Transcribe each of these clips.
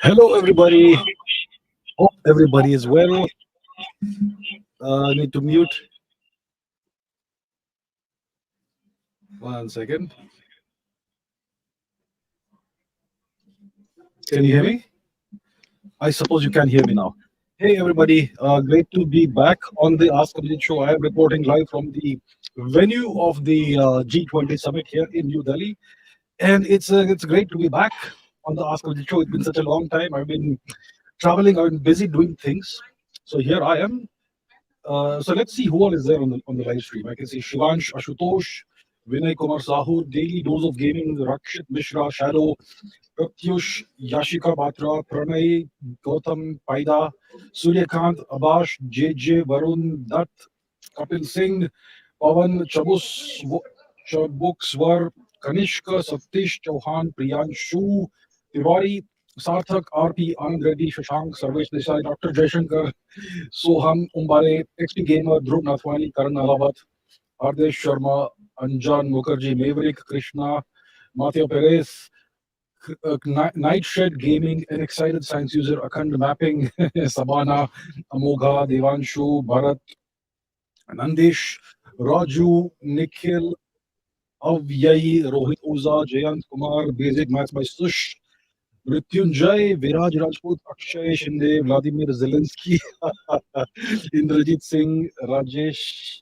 Hello, everybody. Hope everybody is well. Need to mute. One second. Can you hear me? I suppose you can hear me now. Hey, everybody. Great to be back on the Ask Abhijit show. I am reporting live from the venue of the G20 Summit here in New Delhi. And it's great to be back on the Ask Abhijit show. It's been such a long time. I've been traveling. I've been busy doing things. So here I am. So let's see who all is there on the live stream. I can see Shivansh, Ashutosh, Vinay Kumar Sahu, Daily Dose of Gaming, Rakshit Mishra, Shadow, Pratyush, Yashika Batra, Pranay, Gautam Paida, Suryakant, Abash, JJ, Varun, Dutt, Kapil Singh, Pavan, Chabukswar, Kanishka, Satish, Chauhan, Priyanshu, Tiwari, Sarthak, RP, Anand Reddy, Shashank, Sarvesh Desai, Dr. Jaishankar, Soham Umbare, XP Gamer, Dhruv Nathwani, Karan Alabat, Ardesh Sharma, Anjan Mukherjee, Maverick, Krishna, Matthew Perez, Nightshed Gaming, an excited science user, Akhand Mapping, Sabana, Amogha, Devanshu, Bharat, Nandish, Raju, Nikhil, Avyai, Rohit Uza, Jayant Kumar, Basic Maths by Sush, Mrityunjay, Viraj Rajput, Akshay Shinde, Vladimir Zelensky, Indrajit Singh, Rajesh,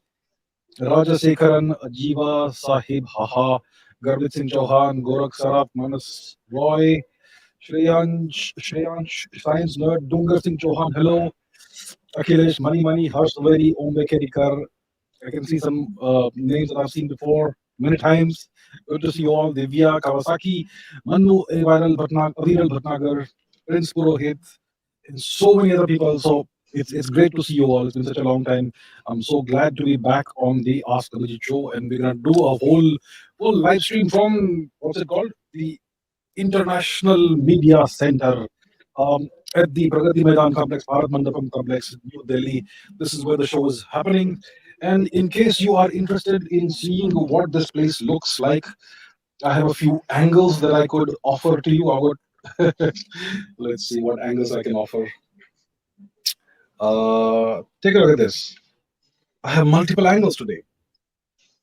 Rajasekharan, Ajiva, Sahib, Haha, Garbit Singh Chauhan, Gorakh Saraf, Manas Roy, Shreyansh, Science Nerd, Dungar Singh Chauhan, hello, Akhilesh, Money, Harsh Zaveri, Om Bekerikar. I can see some names that I've seen before many times. Good to see you all. Divya, Kawasaki, Manu, Aviral Bhatnagar, Prince Purohit, and so many other people. So it's great to see you all. It's been such a long time. I'm so glad to be back on the Ask Abhijit show, and we're gonna do a whole live stream from what's it called? The International Media Center at the Pragati Maidan Complex, Bharat Mandapam Complex, New Delhi. This is where the show is happening. And in case you are interested in seeing what this place looks like, I have a few angles that I could offer to you. I would let's see what angles I can offer. Take a look at this. I have multiple angles today.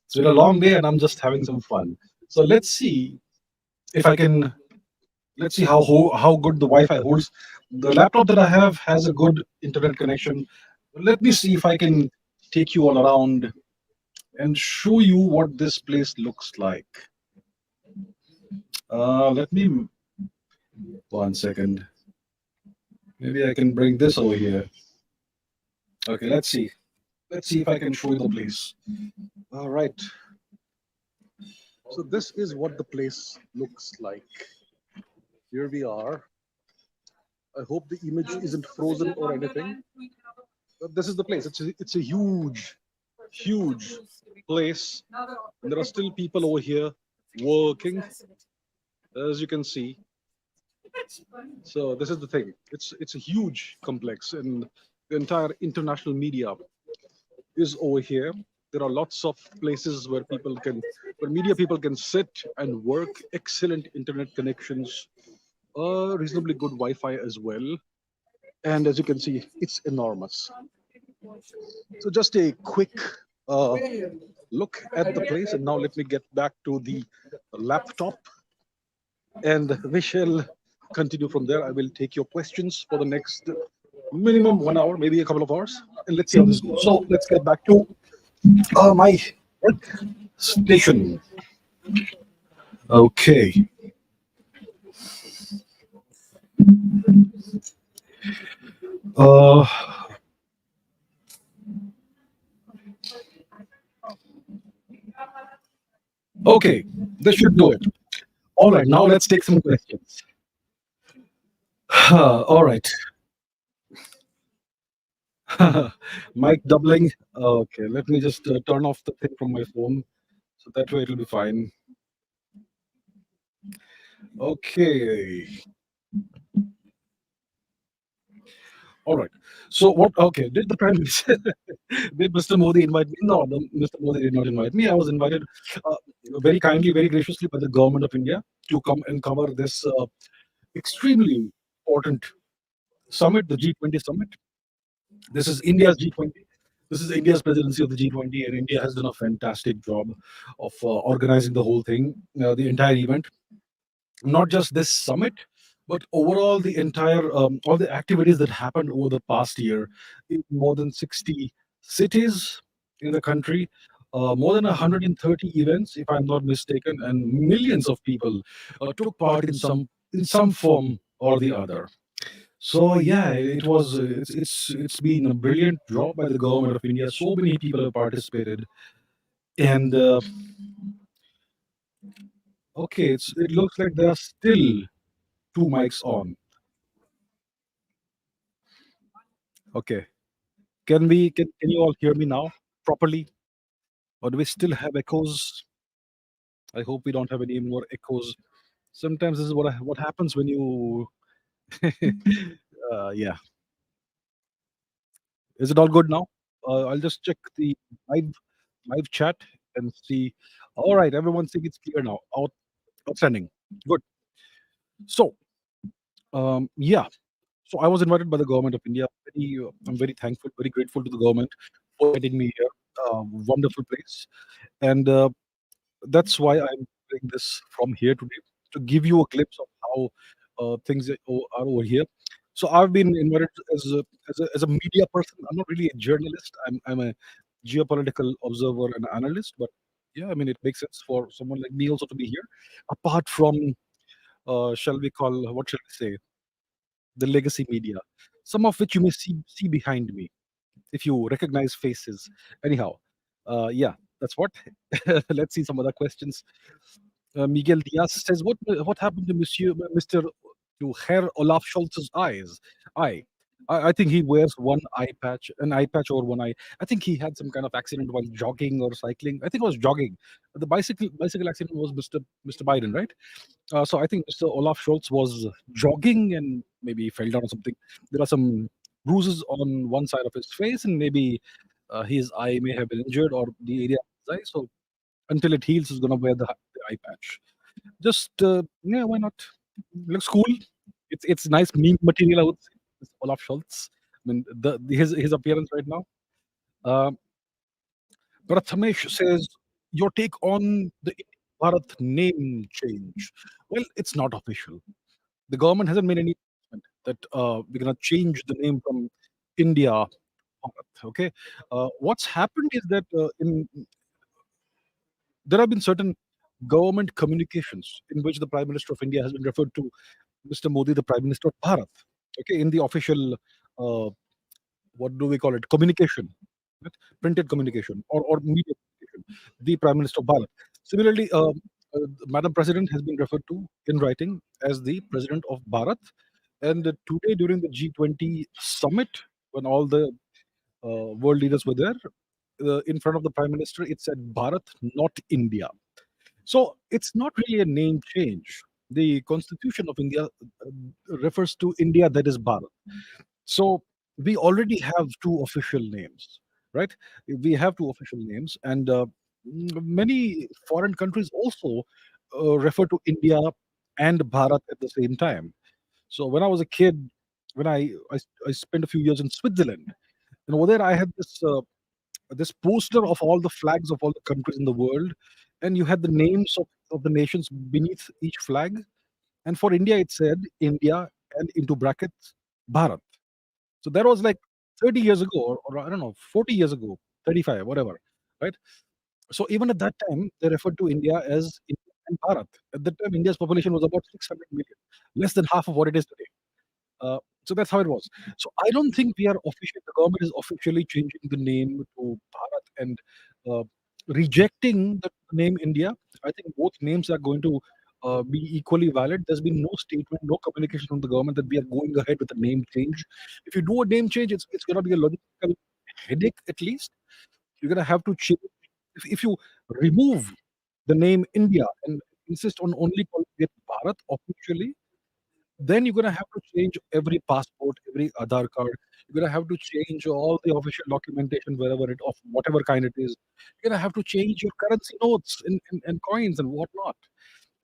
It's been a long day, and I'm just having some fun. So let's see if I can. Let's see how good the Wi-Fi holds. The laptop that I have has a good internet connection. Let me see if I can take you all around and show you what this place looks like. Let me one second. Maybe I can bring this over here. Okay, let's see. Let's see if I can show you the place. All right. So this is what the place looks like. Here we are. I hope the image isn't frozen or anything. But this is the place. It's a huge place. And there are still people over here working, as you can see. So this is the thing. It's a huge complex, and the entire international media is over here. There are lots of places where media people can sit and work. Excellent internet connections, reasonably good Wi-Fi as well. And as you can see, it's enormous. So just a quick uh, look at the place, and now let me get back to the laptop, and we shall continue from there. I will take your questions for the next minimum 1 hour, maybe a couple of hours, and let's see how this goes. So let's get back to my work station. Okay. Uh, okay, this should do it. All right, now let's take some questions. All right. Mic doubling. Okay, let me just turn off the thing from my phone, so that way it'll be fine. Okay. All right. So what? Okay. Did the Prime Minister, did Mr. Modi invite me? No, Mr. Modi did not invite me. I was invited uh, very kindly, very graciously by the government of India to come and cover this extremely important summit, the G20 summit. This is India's G20. This is India's presidency of the G20, and India has done a fantastic job of organizing the whole thing, the entire event. Not just this summit, but overall the entire all the activities that happened over the past year in more than 60 cities in the country, more than 130 events, if I'm not mistaken, and millions of people took part in some form or the other. So yeah, it's been a brilliant job by the government of India. So many people have participated, and okay, it looks like there are still two mics on. Okay. Can you all hear me now properly? Or do we still have echoes? I hope we don't have any more echoes. Sometimes this is what happens when you yeah. Is it all good now? I'll just check the live live chat and see. All right, everyone's saying it's clear now. Outstanding. Good. So yeah. So I was invited by the government of India. I'm very thankful, very grateful to the government for inviting me here. Wonderful place. And that's why I'm doing this from here today, to give you a glimpse of how things are over here. So I've been invited as a media person. I'm not really a journalist. I'm a geopolitical observer and analyst. But yeah, I mean, it makes sense for someone like me also to be here. Apart from, shall we call, what shall we say, the legacy media, some of which you may see behind me if you recognize faces. Anyhow, yeah, that's what. Let's see some other questions. Miguel Diaz says, "What happened to Mister to Herr Olaf Scholz's eyes? Eye. I think he wears an eye patch over one eye. I think he had some kind of accident while jogging or cycling. I think it was jogging. The bicycle accident was Mr. Biden, right? So I think Mr. Olaf Scholz was jogging and maybe he fell down or something. There are some bruises on one side of his face, and maybe his eye may have been injured or the area of his eye. So until it heals, he's gonna wear the eye patch. Just yeah, why not? Looks cool. It's nice meme material, I would say. This Olaf Scholz. I mean, his appearance right now. Uh, Prathamesh says, your take on the Bharat name change. Well, it's not official. The government hasn't made any announcement that we're going to change the name from India Bharat. Okay, what's happened is that there have been certain government communications in which the Prime Minister of India has been referred to Mr. Modi, the Prime Minister of Bharat. Okay, in the official, what do we call it, communication, right? Printed communication or media communication, the Prime Minister of Bharat. Similarly, Madam President has been referred to in writing as the President of Bharat. And today, during the G20 summit, when all the world leaders were there, in front of the Prime Minister, it said Bharat, not India. So it's not really a name change. The Constitution of India refers to India, that is Bharat. So we already have two official names, right? We have two official names, and many foreign countries also refer to India and Bharat at the same time. So when I was a kid, when I spent a few years in Switzerland, and over there I had this poster of all the flags of all the countries in the world, and you had the names of the nations beneath each flag. And for India, it said India and into brackets Bharat. So that was like 30 years ago, or I don't know, 40 years ago, 35, whatever, right? So even at that time, they referred to India as India and Bharat. At that time, India's population was about 600 million, less than half of what it is today. So that's how it was. So I don't think we are officially, the government is officially changing the name to Bharat and uh, rejecting the name India. I think both names are going to be equally valid. There's been no statement, no communication from the government that we are going ahead with a name change. If you do a name change, it's going to be a logistical headache at least. You're going to have to change. If you remove the name India and insist on only calling it Bharat officially, then you're gonna have to change every passport, every Aadhaar card. You're gonna have to change all the official documentation wherever it of whatever kind it is. You're gonna have to change your currency notes and coins and whatnot.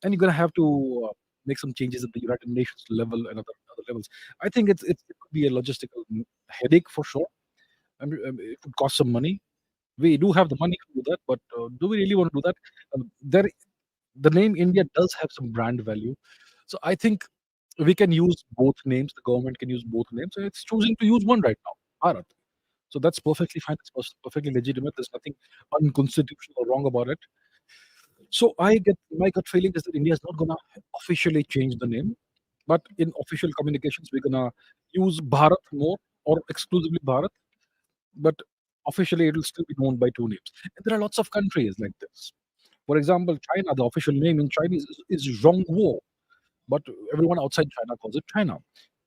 And you're gonna have to make some changes at the United Nations level and other other levels. I think it could be a logistical headache for sure. I mean, it would cost some money. We do have the money to do that, but do we really want to do that? There, the name India does have some brand value, so I think we can use both names. The government can use both names, and it's choosing to use one right now, Bharat. So that's perfectly fine. It's perfectly legitimate. There's nothing unconstitutional or wrong about it. So I get my gut feeling is that India is not gonna officially change the name, but in official communications we're gonna use Bharat more or exclusively Bharat, but officially it will still be known by two names. And there are lots of countries like this. For example, China, the official name in Chinese is Zhongguo, but everyone outside China calls it China.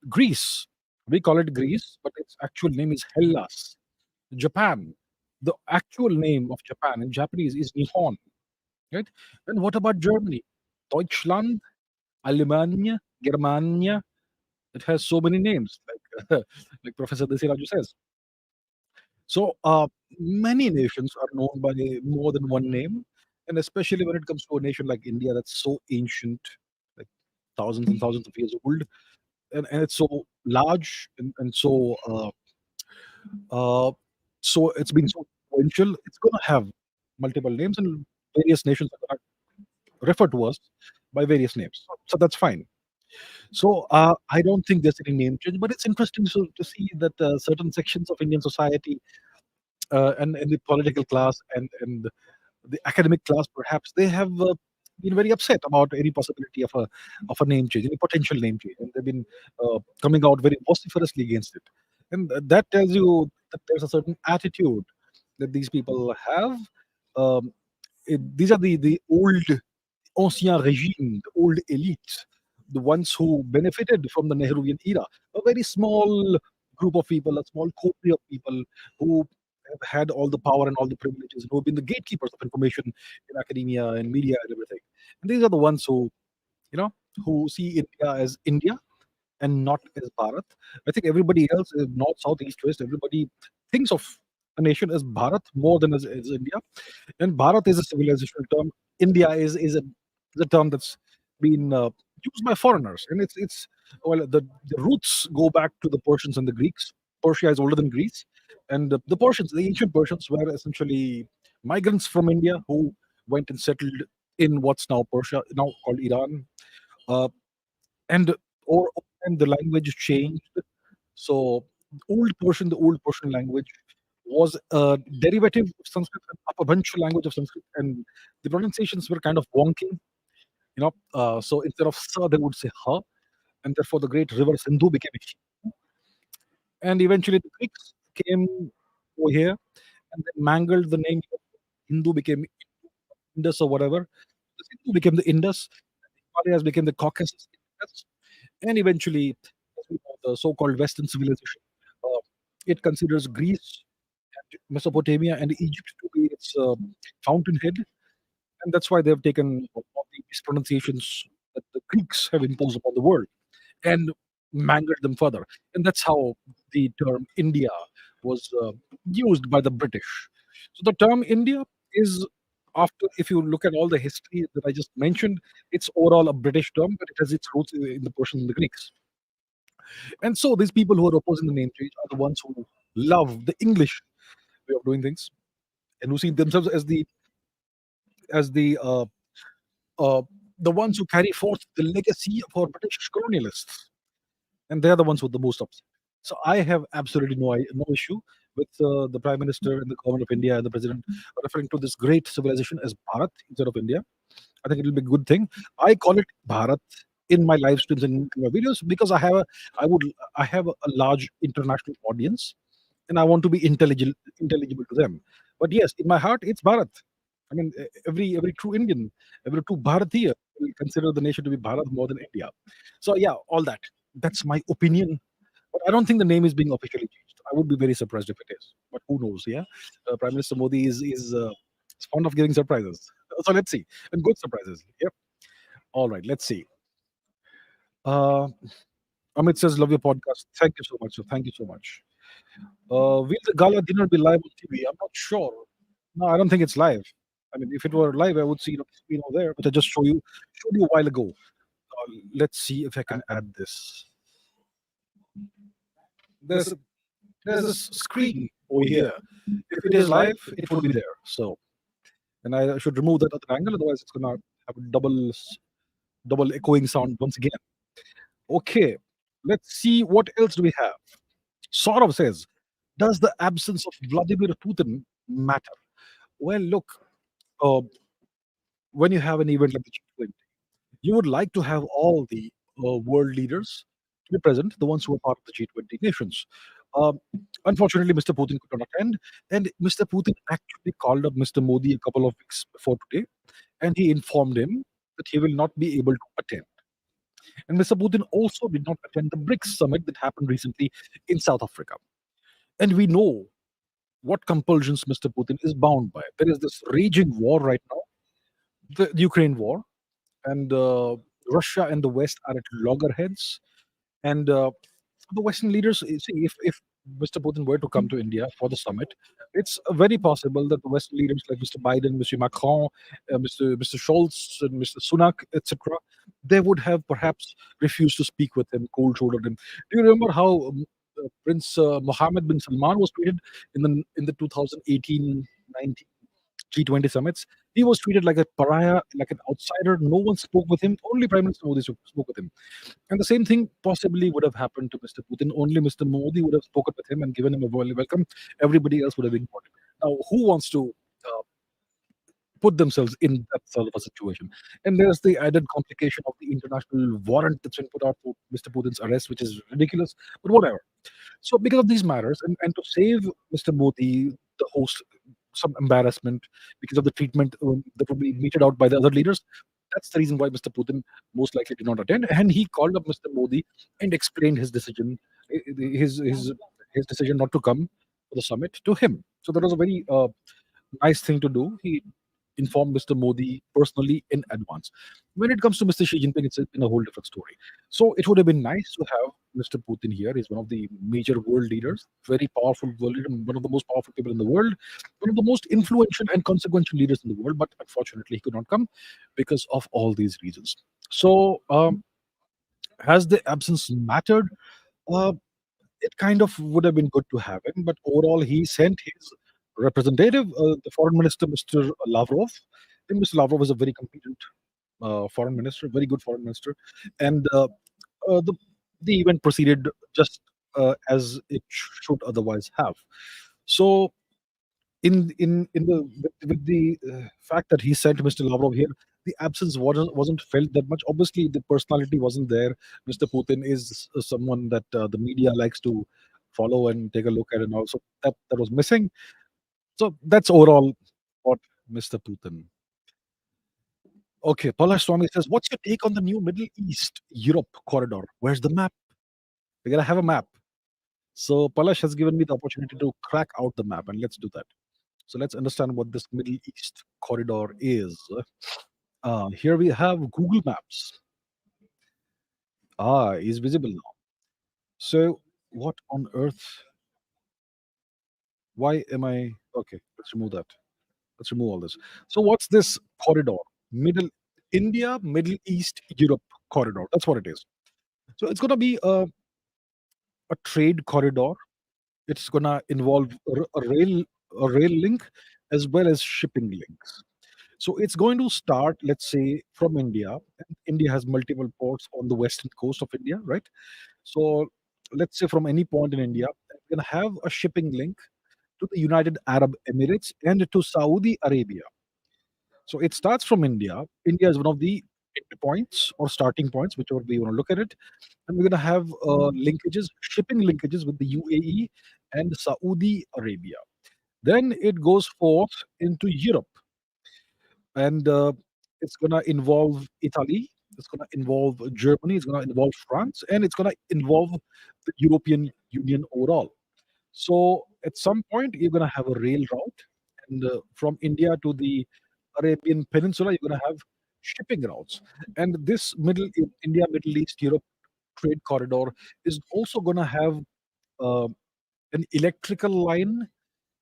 Greece, we call it Greece, but its actual name is Hellas. Japan, the actual name of Japan in Japanese is Nihon, right? And what about Germany? Deutschland, Alemania, Germania. It has so many names, like like Professor Desiraju says. So many nations are known by more than one name, and especially when it comes to a nation like India that's so ancient, like thousands and thousands of years old, and it's so large and uh, so it's been so influential. It's going to have multiple names, and various nations are going to refer to us by various names. So that's fine. So I don't think there's any name change, but it's interesting to see that certain sections of Indian society and the political class and the academic class, perhaps they have been very upset about any possibility of a name change, any potential name change, and they've been coming out very vociferously against it. And that tells you that there's a certain attitude that these people have. Um, these are the old ancien régime, the old elite, the ones who benefited from the Nehruvian era. A very small group of people, a small coterie of people who have had all the power and all the privileges, and who have been the gatekeepers of information in academia and media and everything. And these are the ones who, you know, who see India as India and not as Bharat. I think everybody else, north, south, east, west, everybody thinks of a nation as Bharat more than as India. And Bharat is a civilizational term. India is a term that's been used by foreigners, and it's well, the roots go back to the Persians and the Greeks. Persia is older than Greece, and the Persians, the ancient Persians, were essentially migrants from India who went and settled in what's now Persia, now called Iran. Uh, and or and the language changed. So the old Persian language was a derivative of Sanskrit, an upper language of Sanskrit, and the pronunciations were kind of wonky. So instead of sa, they would say ha, and therefore the great river Sindhu became Shi. And eventually the Greeks came over here and then mangled the name. Hindu became Indus or whatever. The Sindhu became the Indus. Himalayas became the Caucasus. And eventually, as we know, the so-called Western civilization, uh, it considers Greece, and Mesopotamia, and Egypt to be its fountainhead, and that's why they've taken all the mispronunciations that the Greeks have imposed upon the world and mangled them further. And that's how the term India was used by the British. So the term India is, after, if you look at all the history that I just mentioned, it's overall a British term, but it has its roots in the Persians and the Greeks. And so these people who are opposing the name change are the ones who love the English way of doing things and who see themselves as uh, the ones who carry forth the legacy of our British colonialists, and they're the ones with the most upset. So I have absolutely no issue with the Prime Minister and the government of India and the President referring to this great civilization as Bharat instead of India. I think it will be a good thing. I call it Bharat in my live streams and in my videos because I would I have a large international audience, and I want to be intelligible to them. But yes, in my heart, it's Bharat. I mean, every true Indian, every true Bharatiya will consider the nation to be Bharat more than India. So yeah, all that. That's my opinion. But I don't think the name is being officially changed. I would be very surprised if it is. But who knows? Yeah, Prime Minister Modi is fond of giving surprises. So let's see, and good surprises. Yep. All right. Let's see. Uh, Amit says, "Love your podcast. Thank you so much. So thank you so much." Will the gala dinner be live on TV? I'm not sure. No, I don't think it's live. I mean, if it were live, I would see the screen over there, which I just showed you a while ago. Let's see if I can add this. there's there's this screen over here. If it is live, it would be there. So, and I should remove that other angle, otherwise it's gonna have a double echoing sound once again. Okay, let's see what else do we have. Saurav says, does the absence of Vladimir Putin matter? Well, look, uh, when you have an event like the G20, you would like to have all the world leaders to be present, the ones who are part of the G20 nations. Um, Unfortunately, Mr. Putin could not attend, and Mr. Putin actually called up Mr. Modi a couple of weeks before today, and he informed him that he will not be able to attend. And Mr. Putin also did not attend the BRICS summit that happened recently in South Africa. And we know what compulsions Mr. Putin is bound by. There is this raging war right now, the Ukraine war, and Russia and the West are at loggerheads. And the Western leaders, you see, if Mr. Putin were to come to India for the summit, it's very possible that the Western leaders like Mr. Biden, Mr. Macron, Mr. Scholz, and Mr. Sunak, etc., they would have perhaps refused to speak with him, cold-shouldered him. Do you remember how Prince Mohammed bin Salman was treated in the 2018-19 G20 summits? He was treated like a pariah, like an outsider. No one spoke with him. Only Prime Minister Modi spoke with him. And the same thing possibly would have happened to Mr. Putin. Only Mr. Modi would have spoken with him and given him a warm welcome. Everybody else would have ignored him. Now, who wants to uh, put themselves in that sort of a situation? And there's the added complication of the international warrant that's been put out for Mr. Putin's arrest, which is ridiculous, but whatever. So, because of these matters, and to save Mr. Modi, the host, some embarrassment because of the treatment that would be meted out by the other leaders, that's the reason why Mr. Putin most likely did not attend. And he called up Mr. Modi and explained his decision, his decision not to come for the summit to him. So that was a very nice thing to do. He informed Mr. Modi personally in advance. When it comes to Mr. Xi Jinping, it's in a whole different story. So it would have been nice to have Mr. Putin here. He's one of the major world leaders, very powerful world leader, one of the most powerful people in the world, one of the most influential and consequential leaders in the world. But unfortunately, he could not come because of all these reasons. So, has the absence mattered? Uh, it kind of would have been good to have him, but overall, he sent his representative, the foreign minister, Mr. Lavrov. And Mr. Lavrov is a very competent foreign minister, very good foreign minister, and uh, the the event proceeded just as it should otherwise have. So, in the with the fact that he sent Mr. Lavrov here, the absence wasn't felt that much. Obviously, the personality wasn't there. Mr. Putin is someone that the media likes to follow and take a look at, and also that was missing. So that's overall what Mr. Putin. Okay, Palash Swami says, "What's your take on the new Middle East Europe corridor? Where's the map? We gotta have a map." So Palash has given me the opportunity to crack out the map, and let's do that. So let's understand what this Middle East corridor is. Here we have Google Maps. Is visible now. So what on earth? Why am I okay? Let's remove that. Let's remove all this. So what's this corridor? Middle India, Middle East, Europe corridor. That's what it is. So it's gonna be a trade corridor. It's gonna involve a rail link as well as shipping links. So it's going to start, let's say, from India. And India has multiple ports on the western coast of India, right? So let's say from any point in India, we're gonna have a shipping link to the United Arab Emirates and to Saudi Arabia. So it starts from India. India is one of the entry points or starting points, whichever way you want to look at it. And we're going to have linkages, shipping linkages with the UAE and Saudi Arabia. Then it goes forth into Europe, and it's going to involve Italy. It's going to involve Germany. It's going to involve France, and it's going to involve the European Union overall. So at some point, you're going to have a rail route, and from India to the Arabian Peninsula, you're going to have shipping routes. And this India, Middle East, Europe trade corridor is also going to have uh, an electrical line.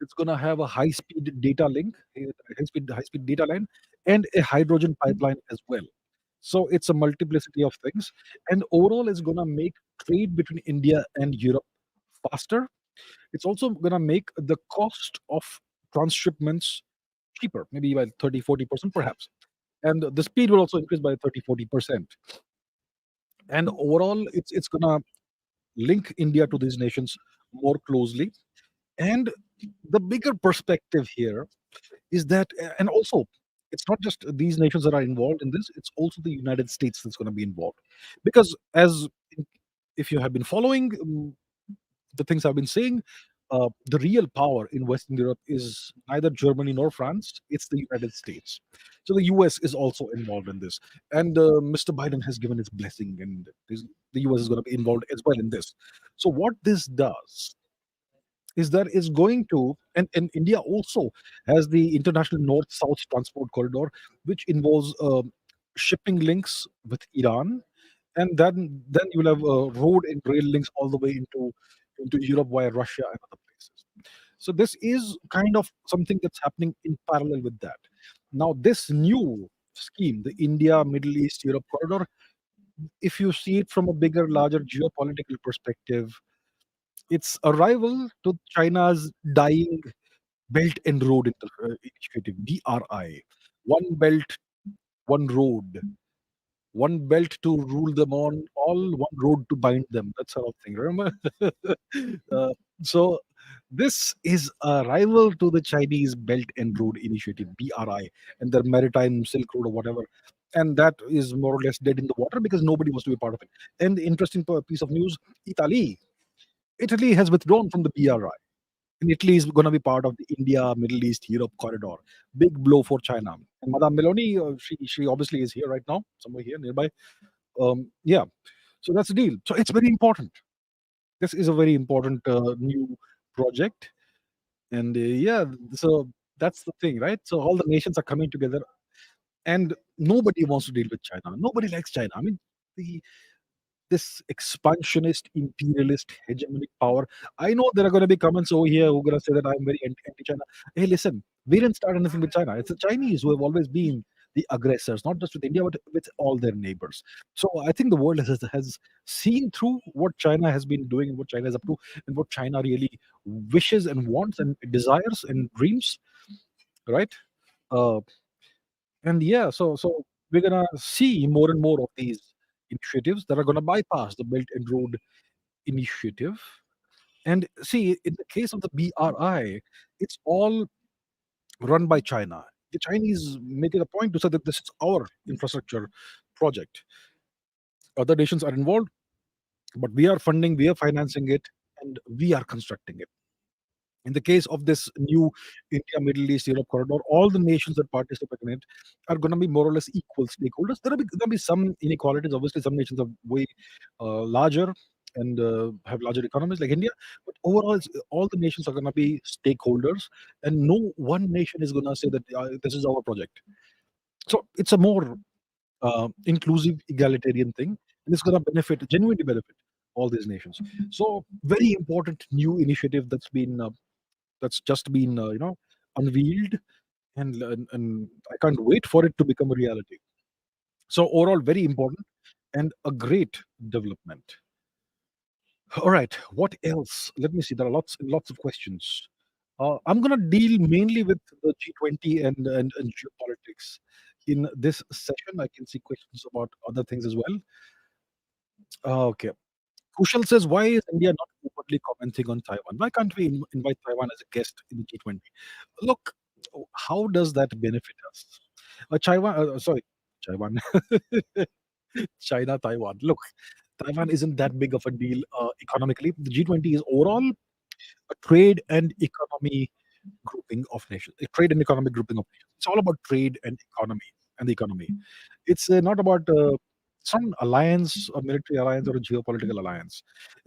It's going to have a high-speed data link, high-speed data line, and a hydrogen pipeline as well. So it's a multiplicity of things, and overall, it's going to make trade between India and Europe faster. It's also going to make the cost of transshipments cheaper, maybe by 30-40% perhaps. And the speed will also increase by 30-40%. And overall, it's going to link India to these nations more closely. And the bigger perspective here is that, and also, it's not just these nations that are involved in this, it's also the United States that's going to be involved. Because, as if you have been following the things I've been saying, the real power in Western Europe is neither Germany nor France, it's the United States. So the US is also involved in this. And Mr. Biden has given his blessing, and the US is going to be involved as well in this. So, what this does is that it's going to, and India also has the international north-south transport corridor, which involves shipping links with Iran, and then you'll have road and rail links all the way into Europe via Russia and other places. So this is kind of something that's happening in parallel with that. Now, this new scheme, the India Middle East Europe corridor, if you see it from a bigger, larger geopolitical perspective, it's a rival to China's dying Belt and Road Initiative, BRI. One belt, one road, one belt to rule them on, all one road to bind them. That sort of thing. Remember? uh, so this is a rival to the Chinese Belt and Road Initiative, BRI, and their Maritime Silk Road or whatever. And that is more or less dead in the water because nobody wants to be part of it. And the interesting piece of news: Italy has withdrawn from the BRI. And Italy is going to be part of the India, Middle East, Europe corridor. Big blow for China. And Madame Meloni, she obviously is here right now, somewhere here nearby. Yeah, so that's the deal. So it's very important. This is a very important new project, and yeah, so that's the thing, right? So all the nations are coming together, and nobody wants to deal with China. Nobody likes China. I mean, the this expansionist, imperialist, hegemonic power. I know there are going to be comments over here who are going to say that I'm very anti-China. Hey, listen, we didn't start anything with China. It's the Chinese who have always been the aggressors, not just with India, but with all their neighbors. So I think the world has seen through what China has been doing and what China is up to and what China really wishes and wants and desires and dreams, right? Uh, and yeah, so we're gonna see more and more of these initiatives that are gonna bypass the Belt and Road Initiative. And see, in the case of the BRI, it's all run by China. The Chinese make it a point to say that this is our infrastructure project. Other nations are involved, but we are funding, we are financing it, and we are constructing it. In the case of this new India, Middle East, Europe corridor, all the nations that participate in it are going to be more or less equal stakeholders. There'll be some inequalities. Obviously, some nations are way larger and have larger economies like India. But overall, all the nations are going to be stakeholders, and no one nation is going to say that this is our project. So it's a more inclusive, egalitarian thing, and it's going to genuinely benefit all these nations. So very important new initiative that's just been unveiled, and I can't wait for it to become a reality. So overall, very important and a great development. All right, what else? Let me see. There are lots and lots of questions. I'm going to deal mainly with the G20 and geopolitics in this session. I can see questions about other things as well. Okay. Kushal says, why is India not openly commenting on Taiwan? Why can't we invite Taiwan as a guest in the G20? Look, how does that benefit us? Taiwan, China, Taiwan. Look, Taiwan isn't that big of a deal economically. The G20 is overall a trade and economy grouping of nations, a trade and economic grouping of nations. It's all about trade and economy and the economy. It's not about some alliance, a military alliance, or a geopolitical alliance.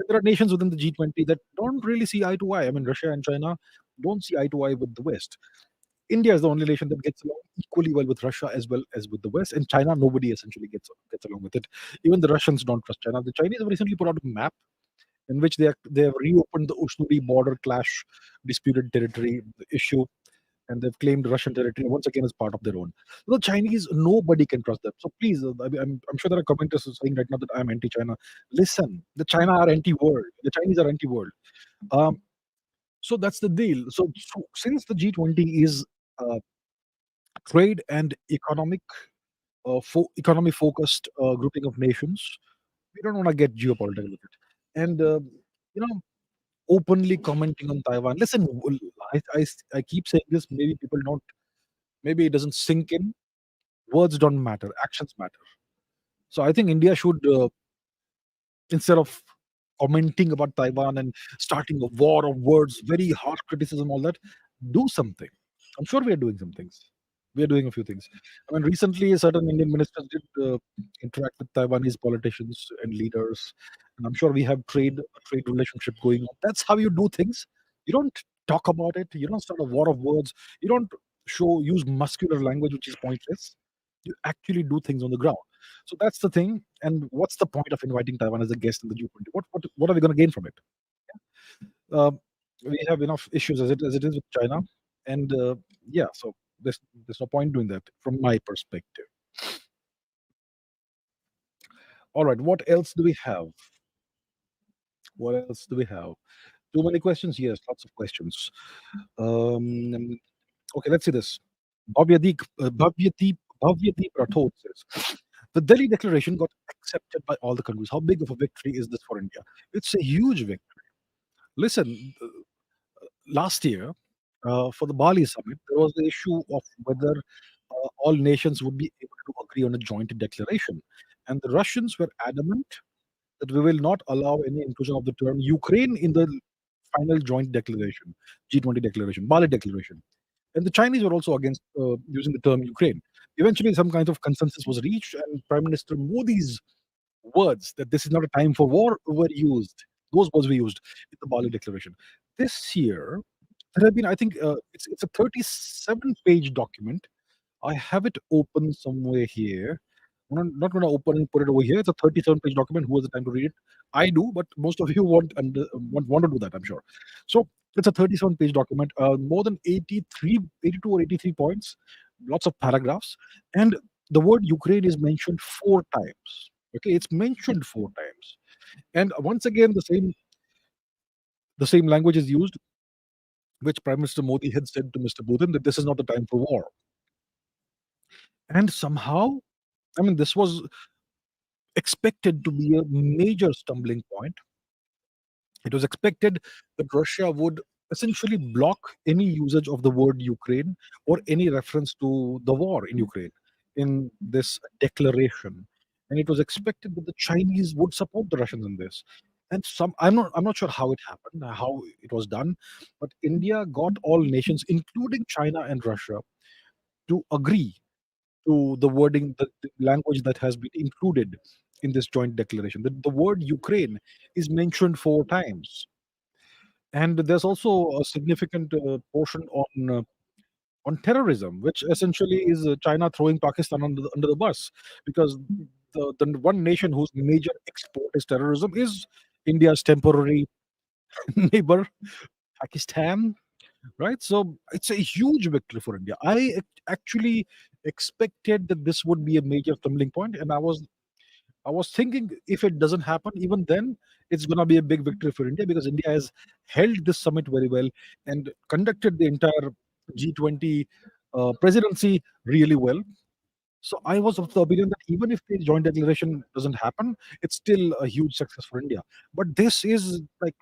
There are nations within the G20 that don't really see eye to eye. I mean, Russia and China don't see eye to eye with the West. India is the only nation that gets along equally well with Russia as well as with the West, and China, nobody essentially gets along with it. Even the Russians don't trust China. The Chinese have recently put out a map in which they have reopened the Ushnuri border clash disputed territory issue. and they've claimed Russian territory once again as part of their own. The Chinese, nobody can trust them. So please, I'm sure there are commenters who are saying right now that I'm anti-China. Listen, the China are anti-world. The Chinese are anti-world. Um, so that's the deal. So since the G20 is uh, trade and economy focused grouping of nations, we don't want to get geopolitical with it. And you know, openly commenting on Taiwan. Listen, I keep saying this. Maybe people don't. Maybe it doesn't sink in. Words don't matter. Actions matter. So I think India should, instead of commenting about Taiwan and starting a war of words, very harsh criticism, all that, do something. I'm sure we are doing some things. We are doing a few things. I mean, recently, certain Indian ministers did interact with Taiwanese politicians and leaders, and I'm sure we have a trade relationship going on. That's how you do things. You don't talk about it. You don't start a war of words. You don't use muscular language, which is pointless. You actually do things on the ground. So that's the thing. And what's the point of inviting Taiwan as a guest in the G20? What are we going to gain from it? Uh, we have enough issues as it is with China, and yeah, so there's no point doing that from my perspective. All right, what else do we have? What else do we have? Too many questions? Yes, lots of questions. Um, okay, let's see this. Bhavyadeep Rathod says the Delhi Declaration got accepted by all the countries. How big of a victory is this for India? It's a huge victory. Listen, last year for the Bali summit, there was the issue of whether all nations would be able to agree on a joint declaration. And the Russians were adamant that we will not allow any inclusion of the term Ukraine in the final joint declaration, G20 declaration, Bali declaration. And the Chinese were also against using the term Ukraine. Eventually, some kind of consensus was reached, and Prime Minister Modi's words that this is not a time for war were used. Those words were used in the Bali declaration. This year, there have been, I think, it's a 37-page document. I have it open somewhere here. I'm not going to open and put it over here. It's a 37-page document. Who has the time to read it? I do, but most of you want to do that, I'm sure. So it's a 37-page document, more than 82 or 83 points, lots of paragraphs, and the word Ukraine is mentioned 4 times. Okay, it's mentioned 4 times, and once again the same language is used, which Prime Minister Modi had said to Mr. Putin that this is not the time for war. And somehow, I mean, this was expected to be a major stumbling point. It was expected that Russia would essentially block any usage of the word Ukraine or any reference to the war in Ukraine in this declaration. And it was expected that the Chinese would support the Russians in this. And I'm not sure how it happened, how it was done, but India got all nations, including China and Russia, to agree to the wording, the language that has been included in this joint declaration. The word Ukraine is mentioned 4 times, and there's also a significant portion on terrorism, which essentially is China throwing Pakistan under the bus, because the one nation whose major export is terrorism is India's temporary neighbor, Pakistan. Right, so it's a huge victory for India. Actually expected that this would be a major stumbling point, and I was thinking if it doesn't happen, even then it's going to be a big victory for India, because India has held this summit very well and conducted the entire G20 presidency really well. So I was of the opinion that even if the joint declaration doesn't happen, it's still a huge success for India. But this is like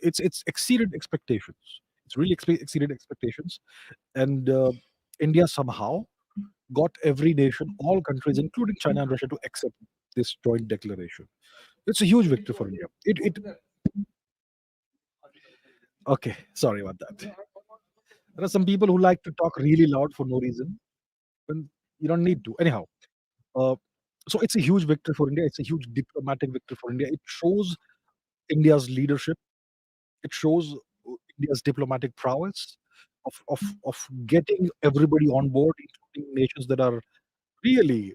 it's exceeded expectations. It's really exceeded expectations, and India somehow got every nation, all countries, including China and Russia, to accept this joint declaration. It's a huge victory for India. It okay. Sorry about that. There are some people who like to talk really loud for no reason, when you don't need to. Anyhow, uh, so it's a huge victory for India. It's a huge diplomatic victory for India. It shows India's leadership. It shows India's diplomatic prowess of getting everybody on board, including nations that are really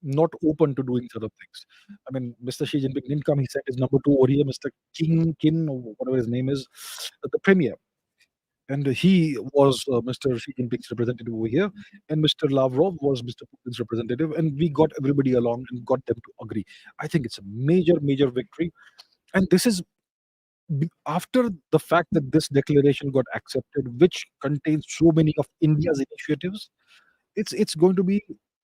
not open to doing other things. I mean, Mr. Xi Jinping didn't come. He sent his number two over here, Mr. King Kin, or whatever his name is, the premier. and he was Mr. Xi Jinping's representative over here, and Mr. Lavrov was Mr. Putin's representative, and we got everybody along and got them to agree. I think it's a major, major victory, and this is after the fact that this declaration got accepted, which contains so many of India's initiatives. It's going to be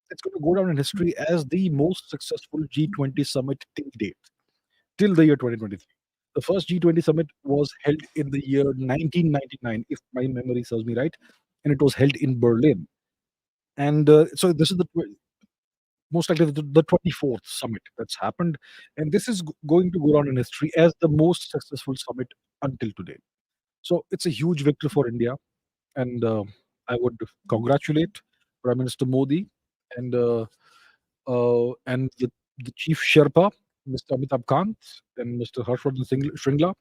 it's going to go down in history as the most successful G20 summit till date, till the year 2023. The first G20 summit was held in the year 1999, if my memory serves me right, and it was held in Berlin. And so this is the most likely the 24th summit that's happened, and this is going to go down in history as the most successful summit until today. So it's a huge victory for India, and I would congratulate Prime Minister Modi and the chief Sherpa, Mr. Amitabh Kant, and Mr. Harshvardhan Shringla,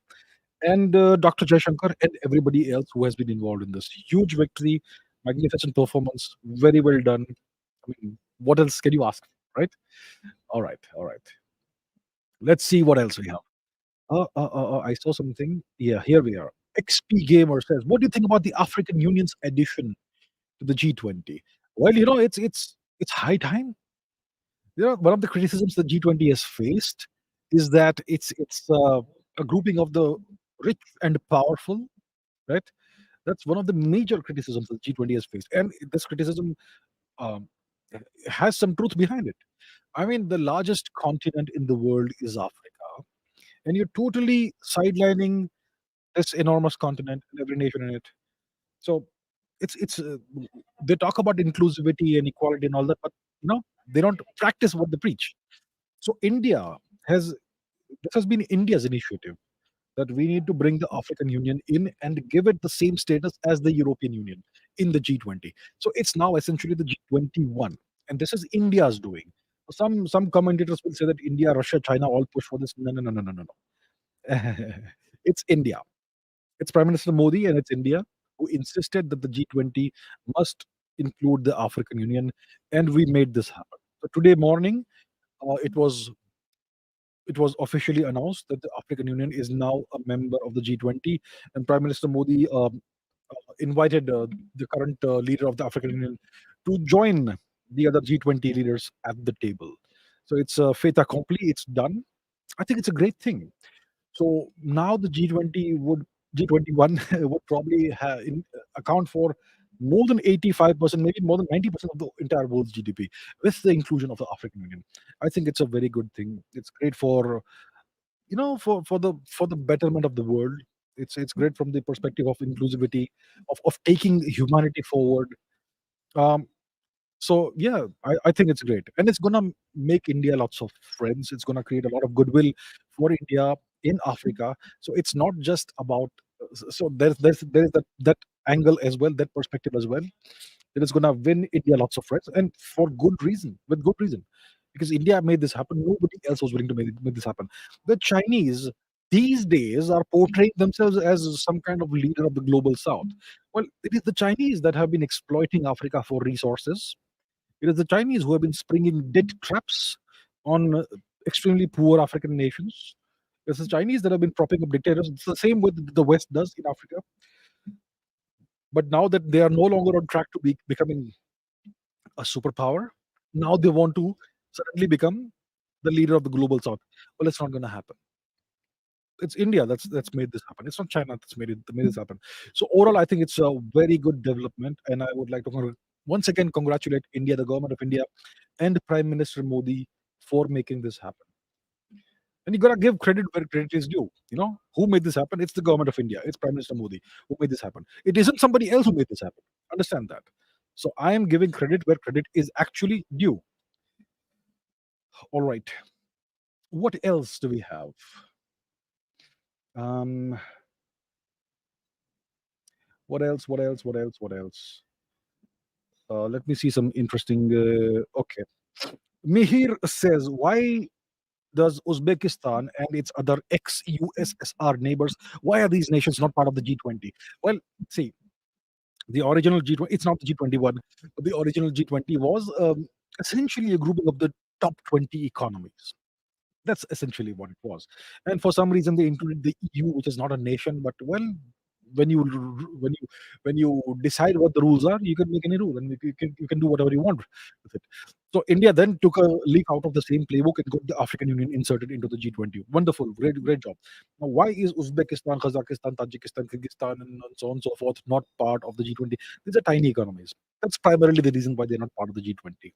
and Dr. Jaishankar, and everybody else who has been involved in this huge victory, magnificent performance, very well done. I mean, what else can you ask, right? All right, all right. Let's see what else we have. I saw something. Yeah, here we are. XP Gamer says, "What do you think about the African Union's addition to the G20?" Well, it's high time. One of the criticisms that G20 has faced is that it's a grouping of the rich and powerful, right? That's one of the major criticisms that G20 has faced, and this criticism um, has some truth behind it. I mean, the largest continent in the world is Africa, and you're totally sidelining this enormous continent and every nation in it. So it's they talk about inclusivity and equality and all that, but they don't practice what they preach. So India has this has been India's initiative that we need to bring the African Union in and give it the same status as the European Union in the G20. So it's now essentially the G21, and this is India's doing. Some commentators will say that India, Russia, China all push for this. No, no, no, no, no, no, no. It's India. It's Prime Minister Modi and it's India who insisted that the G20 must include the African Union, and we made this happen. So today morning, it was officially announced that the African Union is now a member of the G20, and Prime Minister Modi invited the current leader of the African Union to join the other G20 leaders at the table. So it's fait accompli. It's done. I think it's a great thing. So now the G21 would probably account for more than 85%, maybe more than 90% of the entire world's GDP with the inclusion of the African Union. I think it's a very good thing. It's great for for the betterment of the world. It's great from the perspective of inclusivity, of taking humanity forward. Um, so yeah, I think it's great, and it's gonna make India lots of friends. It's gonna create a lot of goodwill for India in Africa. So it's not just about. So there's that angle as well, that perspective as well. That is gonna win India lots of friends, and for good reason, with good reason, because India made this happen. Nobody else was willing to make this happen. The Chinese these days are portraying themselves as some kind of leader of the global South. Well, it is the Chinese that have been exploiting Africa for resources. It is the Chinese who have been springing debt traps on extremely poor African nations. It's the Chinese that have been propping up dictators. It's the same way that the West does in Africa. But now that they are no longer on track to becoming a superpower, now they want to suddenly become the leader of the global South. Well, it's not going to happen. It's India that's made this happen. It's not China that's made this happen. So overall, I think it's a very good development, and I would like to once again congratulate India, the government of India, and Prime Minister Modi for making this happen. And you gotta give credit where credit is due. Who made this happen? It's the government of India. It's Prime Minister Modi who made this happen. It isn't somebody else who made this happen. Understand that. So I am giving credit where credit is actually due. All right. What else do we have? Um, what else? What else? What else? What else? Let me see some interesting. Okay. Mihir says, why does Uzbekistan and its other ex-USSR neighbors, why are these nations not part of the G20? Well, see, the original G20, it's not the G21, but the original G20 was essentially a grouping of the top 20 economies. That's essentially what it was. And for some reason, they included the EU, which is not a nation, but well, when you when you when you decide what the rules are, you can make any rule, and you can do whatever you want with it. So India then took a leaf out of the same playbook and got the African Union inserted into the G20. Wonderful, great job. Now, why is Uzbekistan, Kazakhstan, Tajikistan, Kyrgyzstan, and so on and so forth not part of the G20? These are tiny economies. That's primarily the reason why they're not part of the G20.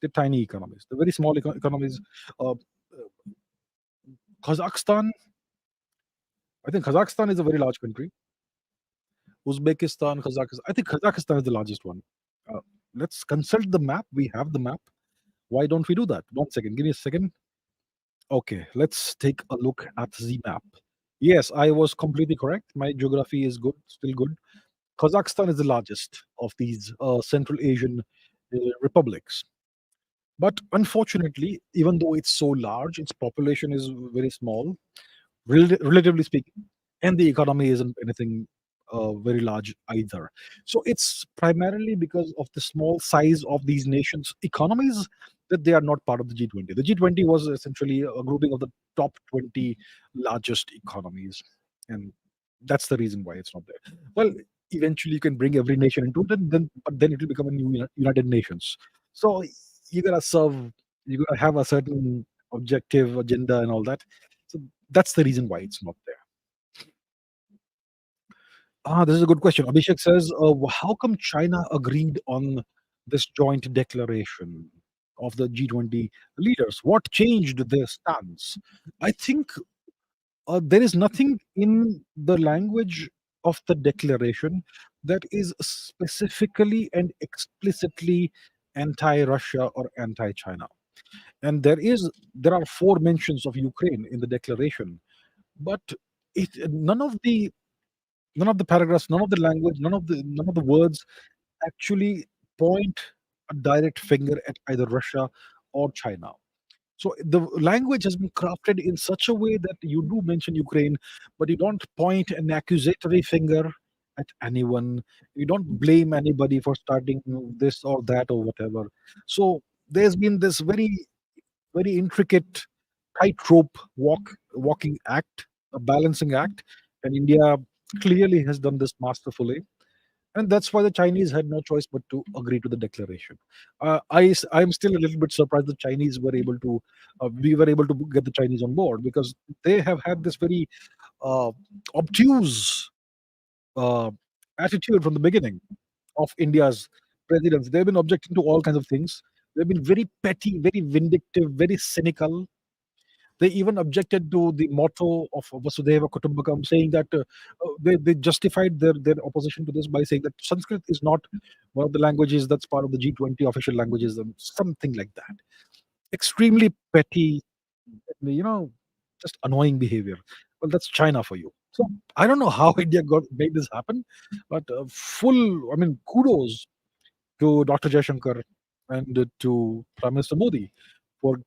They're tiny economies. They're very small economies. Uh, Kazakhstan, I think Kazakhstan is a very large country. Uzbekistan, Kazakhstan. I think Kazakhstan is the largest one. Uh, let's consult the map. We have the map. Why don't we do that? One second. Give me a second. Okay, let's take a look at the map. Yes, I was completely correct. My geography is good, still good. Kazakhstan is the largest of these Central Asian republics. But unfortunately, even though it's so large, its population is very small, relatively speaking, and the economy isn't anything very large either. So it's primarily because of the small size of these nations' economies that they are not part of the G20. The G20 was essentially a grouping of the top 20 largest economies, and that's the reason why it's not there. Well, eventually you can bring every nation into it, and then it will become a new United Nations. So you gotta serve, you gotta have a certain objective agenda and all that. So that's the reason why it's not there. This is a good question. Abhishek says, how come China agreed on this joint declaration of the G20 leaders? What changed their stance? I think there is nothing in the language of the declaration that is specifically and explicitly anti-Russia or anti-China. And there are four mentions of Ukraine in the declaration, but none of the paragraphs, none of the language, none of the words actually point a direct finger at either Russia or China. So the language has been crafted in such a way that you do mention Ukraine, but you don't point an accusatory finger at anyone. You don't blame anybody for starting this or that or whatever. So there's been this very intricate tightrope walking act, a balancing act, and India clearly has done this masterfully. And that's why the Chinese had no choice but to agree to the declaration. I'm still a little bit surprised the Chinese were able to, we were able to get the Chinese on board because they have had this very uh, obtuse uh, attitude from the beginning of India's presidents. They've been objecting to all kinds of things. They've been very petty, very vindictive, very cynical. They even objected to the motto of Vasudhaiva Kutumbakam, saying that they justified their opposition to this by saying that Sanskrit is not one of the languages that's part of the G20 official languages, and something like that. Extremely petty, you know, just annoying behavior. Well, that's China for you. So I don't know how India got made this happen, but full, I mean, kudos to Dr. Jaishankar and to Prime Minister Modi for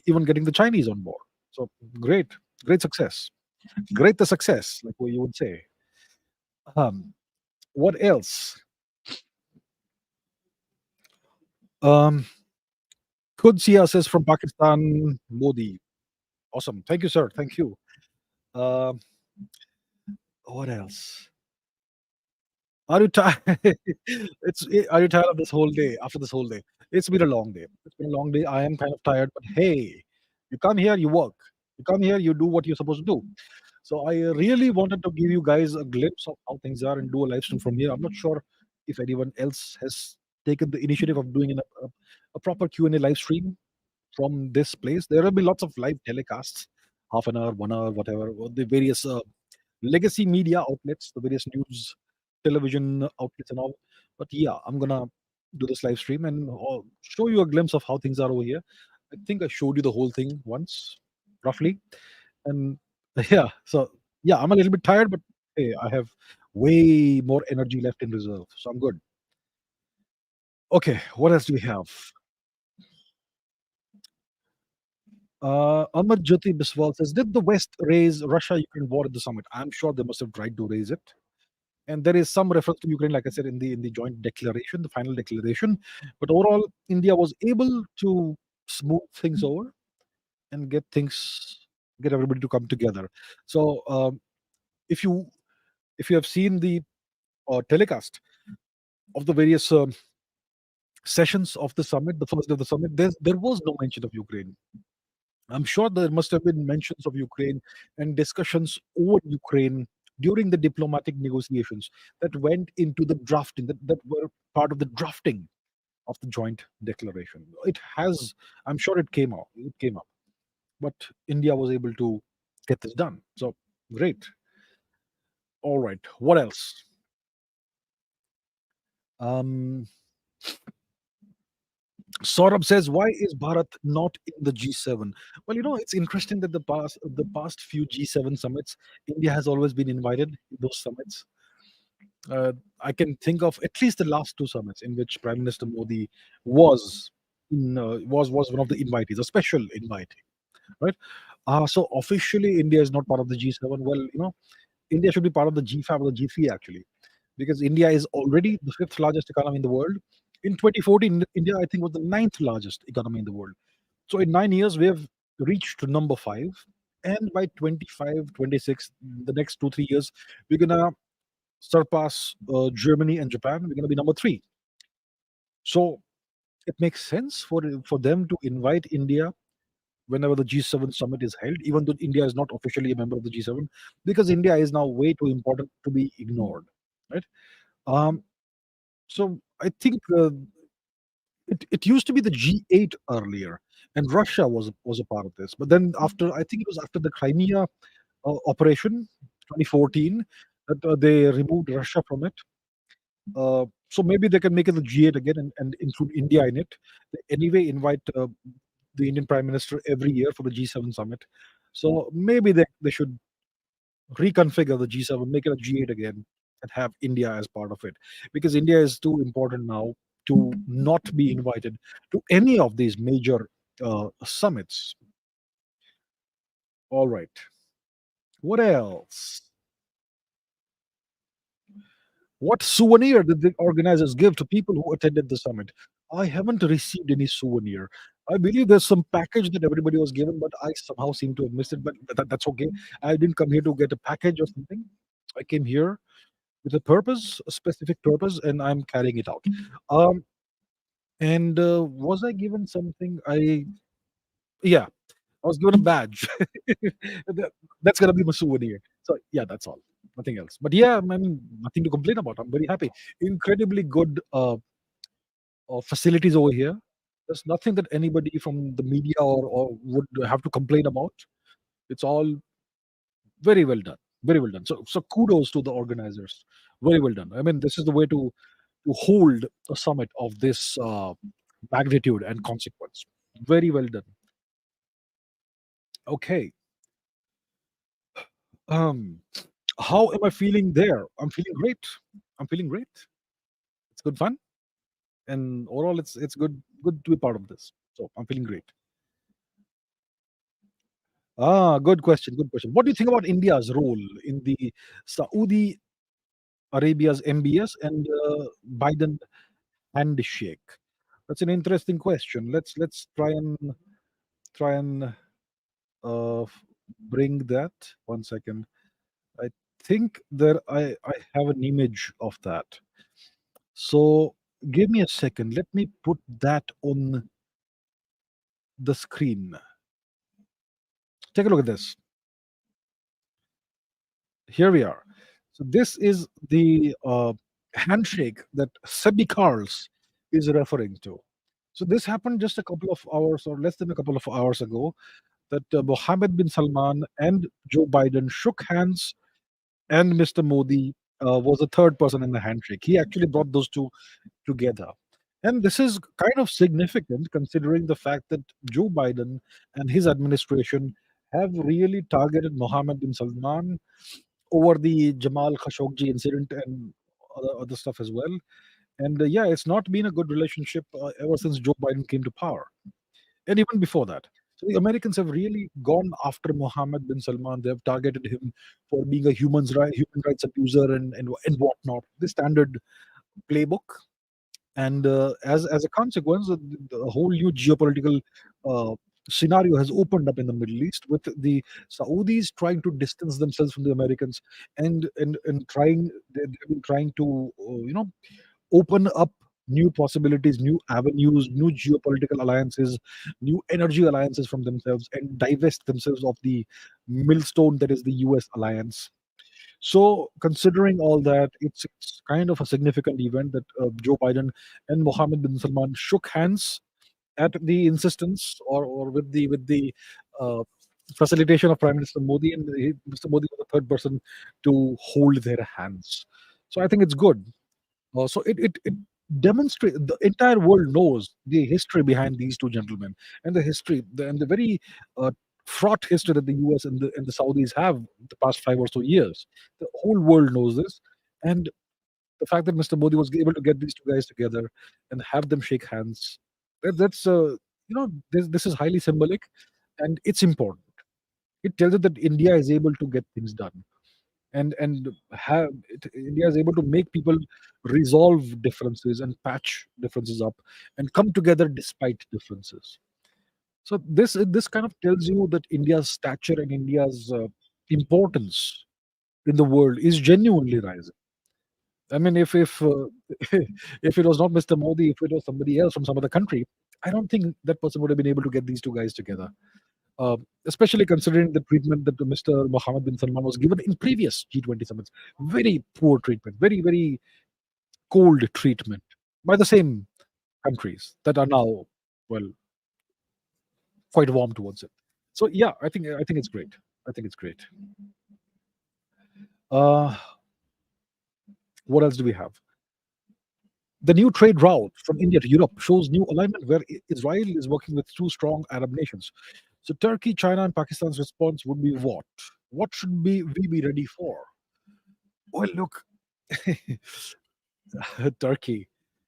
even getting the Chinese on board. So great, great success. Great the success, like what you would say. Um, what else? Um, Kudsia says from Pakistan, Modi. Awesome. Thank you, sir. Thank you. Um, what else? Are you tired? Are you tired of this whole day? After this whole day, it's been a long day. It's been a long day. I am kind of tired, but hey, you come here, you work. You come here, you do what you're supposed to do. So I really wanted to give you guys a glimpse of how things are and do a live stream from here. I'm not sure if anyone else has taken the initiative of doing a proper Q&A live stream from this place. There will be lots of live telecasts, half an hour, 1 hour, whatever, the various legacy media outlets, the various news, television outlets, and all. But yeah, I'm gonna do this live stream and show you a glimpse of how things are over here. I think I showed you the whole thing once, roughly, and yeah. So yeah, I'm a little bit tired, but hey, I have way more energy left in reserve, so I'm good. Okay, what else do we have? Ahmad Jyoti Biswal says, did the West raise Russia-Ukraine war at the summit? I'm sure they must have tried to raise it. And there is some reference to Ukraine, like I said, in the joint declaration, the final declaration. But overall, India was able to smooth things over and get everybody to come together. So if you If you have seen the telecast of the various sessions of the summit, the first day of the summit, there was no mention of Ukraine. I'm sure there must have been mentions of Ukraine and discussions over Ukraine during the diplomatic negotiations that went into the drafting, that were part of the drafting of the joint declaration. It has, I'm sure it came up, but India was able to get this done. So great. All right. What else? Um, Saurabh says, "Why is Bharat not in the G7?" Well, it's interesting that the past few G7 summits, India has always been invited in those summits. I can think of at least the last two summits in which Prime Minister Modi was one of the invitees, a special invitee, right? So officially, India is not part of the G7. Well, India should be part of the G5 or the G3 actually, because India is already the fifth largest economy in the world. In 2014, India, I think, was the ninth largest economy in the world. So in 9 years, we have reached to number five. And by 25, 26, the next 2, 3 years, we're going to surpass Germany and Japan. We're going to be number three. So it makes sense for them to invite India whenever the G7 summit is held, even though India is not officially a member of the G7, because India is now way too important to be ignored, right? Um, so I think it used to be the G8 earlier, and Russia was a part of this. But then after, I think it was after the Crimea operation, 2014, that they removed Russia from it. So maybe they can make it the G8 again and include India in it. They anyway invite the Indian Prime Minister every year for the G7 summit. So maybe they should reconfigure the G7, make it a G8 again, and have India as part of it. Because India is too important now to not be invited to any of these major summits. All right. What else? What souvenir did the organizers give to people who attended the summit? I haven't received any souvenir. I believe there's some package that everybody was given, but I somehow seem to have missed it. But that's okay. I didn't come here to get a package or something. I came here with a purpose, a specific purpose, and I'm carrying it out. Um, and was I given something? Yeah, I was given a badge. That- that's gonna be my souvenir. So yeah, that's all. Nothing else. But yeah, I mean, nothing to complain about. I'm very happy. Incredibly good facilities over here. There's nothing that anybody from the media or would have to complain about. It's all very well done. Very well done. So kudos to the organizers. Very well done. I mean, this is the way to hold a summit of this magnitude and consequence. Very well done. Okay. Um, how am I feeling there? I'm feeling great. I'm feeling great. It's good fun, and overall, it's good to be part of this. So I'm feeling great. Good question. Good question. What do you think about India's role in the Saudi Arabia's MBS and Biden handshake? That's an interesting question. Let's try and bring that. One second. I think I have an image of that. So give me a second. Let me put that on the screen. Take a look at this. Here we are. So this is the handshake that Sebi Carls is referring to. So this happened just a couple of hours or less than a couple of hours ago that Mohammed bin Salman and Joe Biden shook hands, and Mr. Modi was the third person in the handshake. He actually brought those two together. And this is kind of significant considering the fact that Joe Biden and his administration have really targeted Mohammed bin Salman over the Jamal Khashoggi incident and other stuff as well. And yeah, it's not been a good relationship ever since Joe Biden came to power, and even before that. So the Americans have really gone after Mohammed bin Salman. They have targeted him for being a human rights abuser and whatnot. The standard playbook. And as a consequence, the whole new geopolitical uh, scenario has opened up in the Middle East, with the Saudis trying to distance themselves from the Americans, and they've been trying to open up new possibilities, new avenues, new geopolitical alliances, new energy alliances from themselves, and divest themselves of the millstone that is the US alliance. So, considering all that, it's kind of a significant event that Joe Biden and Mohammed bin Salman shook hands at the insistence, or with the uh, facilitation of Prime Minister Modi, and Mr. Modi was the third person to hold their hands. So I think it's good. So it demonstrates, the entire world knows the history behind these two gentlemen, and the very uh, fraught history that the US and the Saudis have the past 5 or so years. The whole world knows this, and the fact that Mr. Modi was able to get these two guys together and have them shake hands, that's this is highly symbolic, and it's important. It tells us that India is able to get things done, and India is able to make people resolve differences and patch differences up and come together despite differences. So this kind of tells you that India's stature and India's importance in the world is genuinely rising. I mean, if if it was not Mr. Modi, if it was somebody else from some other country, I don't think that person would have been able to get these two guys together. Especially considering the treatment that Mr. Mohammed bin Salman was given in previous G20 summits. Very poor treatment, very cold treatment by the same countries that are now, well, quite warm towards it. So yeah, I think it's great. I think it's great. Uh, what else do we have? The new trade route from India to Europe shows new alignment, where Israel is working with two strong Arab nations. So Turkey, China, and Pakistan's response would be what? What should we be ready for? Well, look, Turkey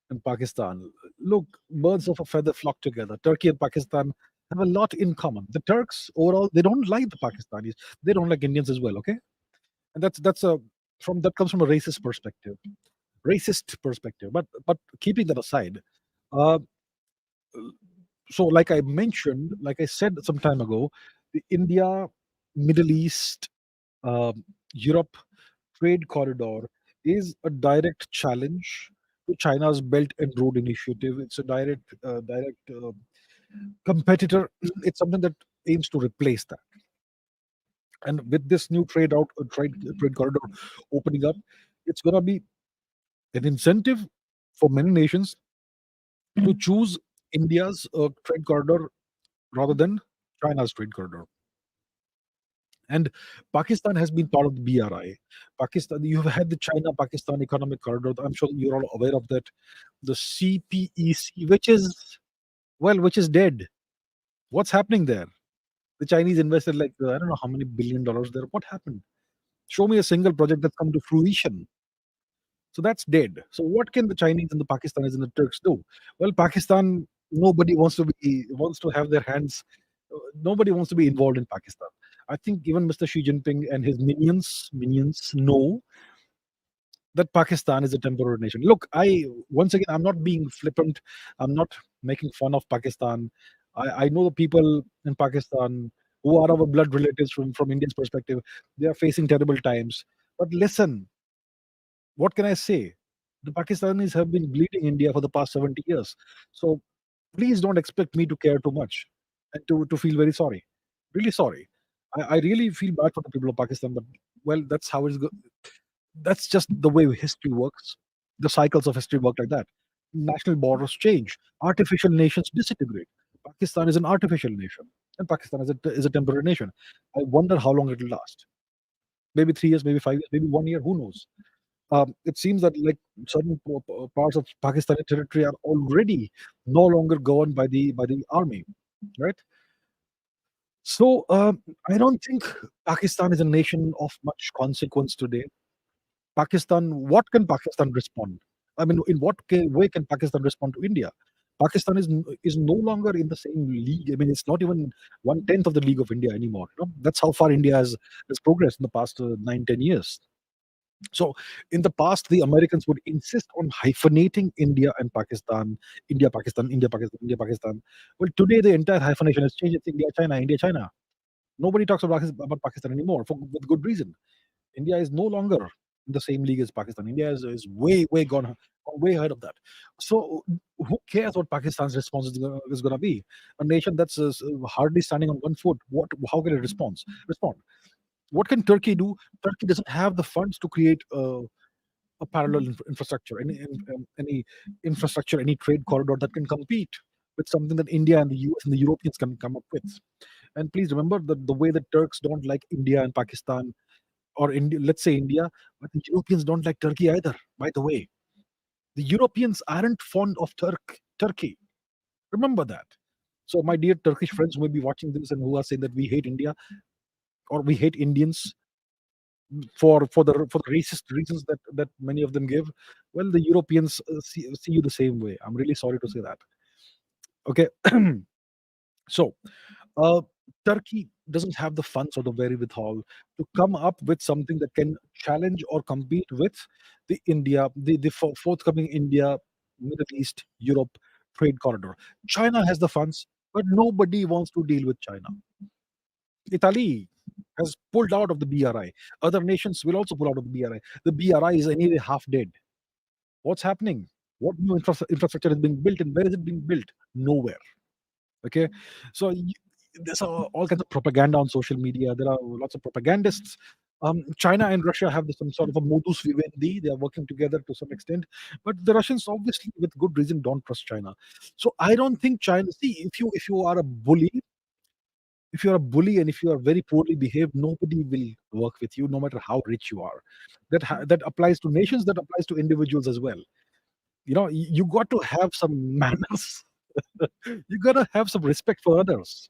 and Pakistan. Look, birds of a feather flock together. Turkey and Pakistan have a lot in common. The Turks overall, they don't like the Pakistanis. They don't like Indians as well. Okay, and that's a from that comes from a racist perspective. But keeping that aside, uh, so like I said some time ago, the India, Middle East, Europe trade corridor is a direct challenge to China's Belt and Road Initiative. It's a direct competitor. It's something that aims to replace that. And with this new trade corridor opening up, it's going to be an incentive for many nations to choose India's trade corridor rather than China's trade corridor. And Pakistan has been part of the BRI. Pakistan, you have had the China-Pakistan Economic Corridor. I'm sure you're all aware of that. The CPEC, which is dead. What's happening there? The Chinese invested like I don't know how many $billion there. What happened? Show me a single project that's come to fruition. So that's dead. So what can the Chinese and the Pakistanis and the Turks do? Well, Pakistan, nobody wants to have their hands. Nobody wants to be involved in Pakistan. I think even Mr. Xi Jinping and his minions know that Pakistan is a temporary nation. Look, once again, I'm not being flippant. I'm not making fun of Pakistan. I know the people in Pakistan who are our blood relatives from India's perspective. They are facing terrible times. But listen, what can I say? The Pakistanis have been bleeding India for the past 70 years. So please don't expect me to care too much and to feel very sorry. Really sorry. I really feel bad for the people of Pakistan, but well, that's how it's that's just the way history works. The cycles of history work like that. National borders change. Artificial nations disintegrate. Pakistan is an artificial nation, and Pakistan is a temporary nation. I wonder how long it will last. Maybe 3 years, maybe 5 years, maybe 1 year. Who knows? It seems that like certain parts of Pakistani territory are already no longer governed by the army, right? So I don't think Pakistan is a nation of much consequence today. What can Pakistan respond? I mean, in what way can Pakistan respond to India? Pakistan is no longer in the same league. I mean, it's not even 1/10 of the league of India anymore. That's how far India has progressed in the past 9, 10 years. So in the past, the Americans would insist on hyphenating India and Pakistan, India, Pakistan, India, Pakistan, India, Pakistan. Well, today the entire hyphenation has changed. It's India, China, India, China. Nobody talks about Pakistan anymore with good reason. India is no longer in the same league as Pakistan. India is gone way ahead of that. So who cares what Pakistan's response is going to be? A nation that's hardly standing on one foot. How can it respond? What can Turkey do? Turkey doesn't have the funds to create a parallel infrastructure, any infrastructure, any trade corridor that can compete with something that India and the US and the Europeans can come up with. And please remember that the way that Turks don't like India and Pakistan, or India, let's say India, but the Europeans don't like Turkey either. By the way, the Europeans aren't fond of Turkey. Remember that. So, my dear Turkish friends who may be watching this and who are saying that we hate India or we hate Indians, for the racist reasons that many of them give, well, the Europeans see you the same way. I'm really sorry to say that. Okay. So uh, Turkey doesn't have the funds or the wherewithal to come up with something that can challenge or compete with the forthcoming India, Middle East, Europe trade corridor. China has the funds, but nobody wants to deal with China. Italy has pulled out of the BRI. Other nations will also pull out of the BRI. The BRI is anyway half dead. What's happening? What new infrastructure is being built, and where is it being built? Nowhere. Okay, so there's all kinds of propaganda on social media. There are lots of propagandists. China and Russia have some sort of a modus vivendi. They are working together to some extent, but the Russians, obviously, with good reason, don't trust China. So I don't think China. See, if you are a bully, if you're a bully and if you are very poorly behaved, nobody will work with you, no matter how rich you are. That applies to nations. That applies to individuals as well. You got to have some manners. You got to have some respect for others,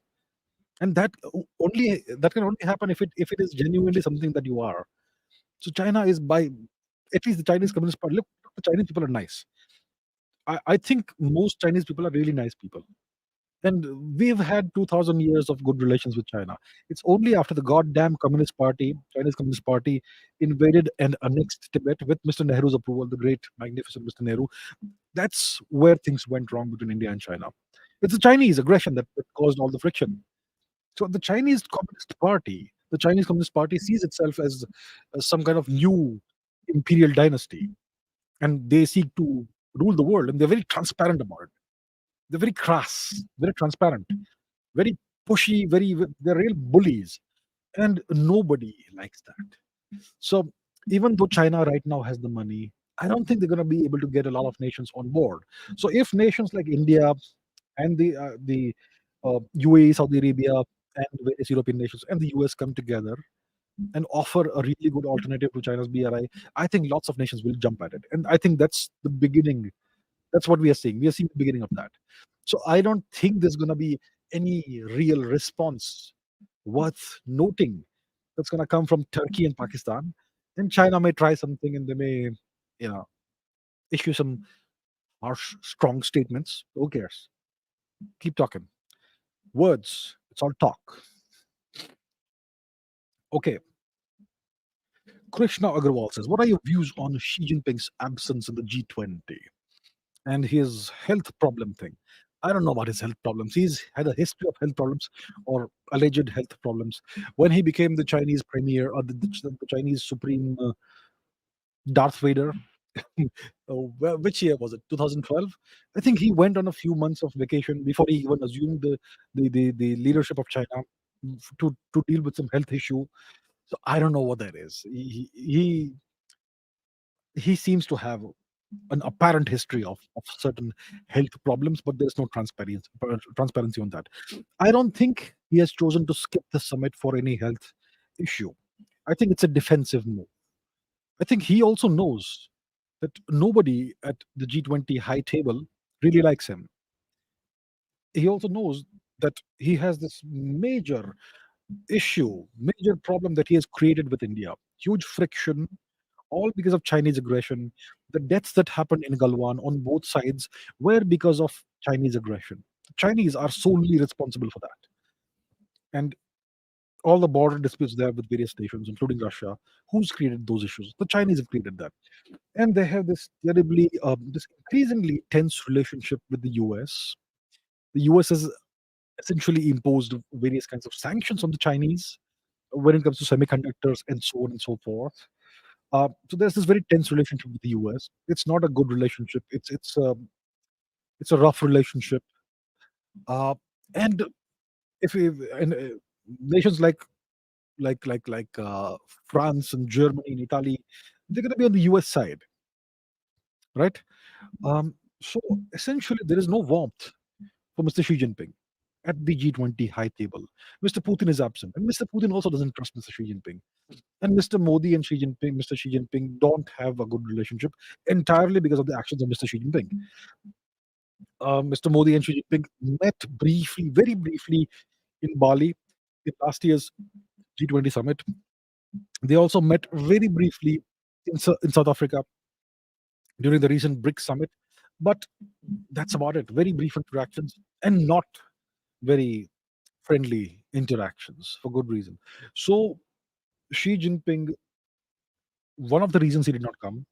and that can only happen if it is genuinely something that you are. So China is, by at least the Chinese Communist Party. Look, the Chinese people are nice. I think most Chinese people are really nice people. And we've had 2000 years of good relations with China. It's only after the goddamn Chinese Communist Party, invaded and annexed Tibet with Mr. Nehru's approval, the great, magnificent Mr. Nehru, that's where things went wrong between India and China. It's the Chinese aggression that caused all the friction. So the Chinese Communist Party sees itself as some kind of new imperial dynasty, and they seek to rule the world, and they're very transparent about it. They're very crass, very transparent, very pushy, they're real bullies, and nobody likes that. So even though China right now has the money, I don't think they're going to be able to get a lot of nations on board. So if nations like India and the UAE, Saudi Arabia, and various European nations and the US come together and offer a really good alternative to China's BRI, I think lots of nations will jump at it, and I think that's the beginning. That's what we are seeing. We are seeing the beginning of that. So I don't think there's going to be any real response worth noting that's going to come from Turkey and Pakistan. And China may try something, and they may, you know, issue some harsh, strong statements. Who cares? Keep talking. Words. It's all talk. Okay. Krishna Agarwal says, "What are your views on Xi Jinping's absence in the G20 and his health problem thing?" I don't know about his health problems. He's had a history of health problems or alleged health problems. When he became the Chinese premier, or the Chinese supreme Darth Vader, which year was it? 2012. I think he went on a few months of vacation before he even assumed the leadership of China, to deal with some health issue. So I don't know what that is. He seems to have an apparent history of certain health problems, but there's no transparency on that. I don't think he has chosen to skip the summit for any health issue. I think it's a defensive move. I think he also knows that nobody at the G20 high table really likes him. He also knows that he has this major problem that he has created with India. Huge friction, all because of Chinese aggression. The deaths that happened in Galwan on both sides were because of Chinese aggression. Chinese are solely responsible for that. And all the border disputes they have with various nations, including Russia. Who's created those issues? The Chinese have created that, and they have this increasingly tense relationship with the US. The US has essentially imposed various kinds of sanctions on the Chinese when it comes to semiconductors and so on and so forth. So there's this very tense relationship with the US. It's not a good relationship. It's a rough relationship. Uh, and if we and nations like France and Germany and Italy, they're going to be on the US side, right? So essentially, there is no warmth for Mr. Xi Jinping at the G20 high table. Mr. Putin is absent, and Mr. Putin also doesn't trust Mr. Xi Jinping. And Mr. Modi and Mr. Xi Jinping don't have a good relationship entirely because of the actions of Mr. Xi Jinping. Mr. Modi and Xi Jinping met briefly, very briefly, in Bali in last year's G20 summit. They also met very briefly in South Africa during the recent BRICS summit, but that's about it. Very brief interactions and not very friendly interactions for good reason. So Xi Jinping, one of the reasons he did not come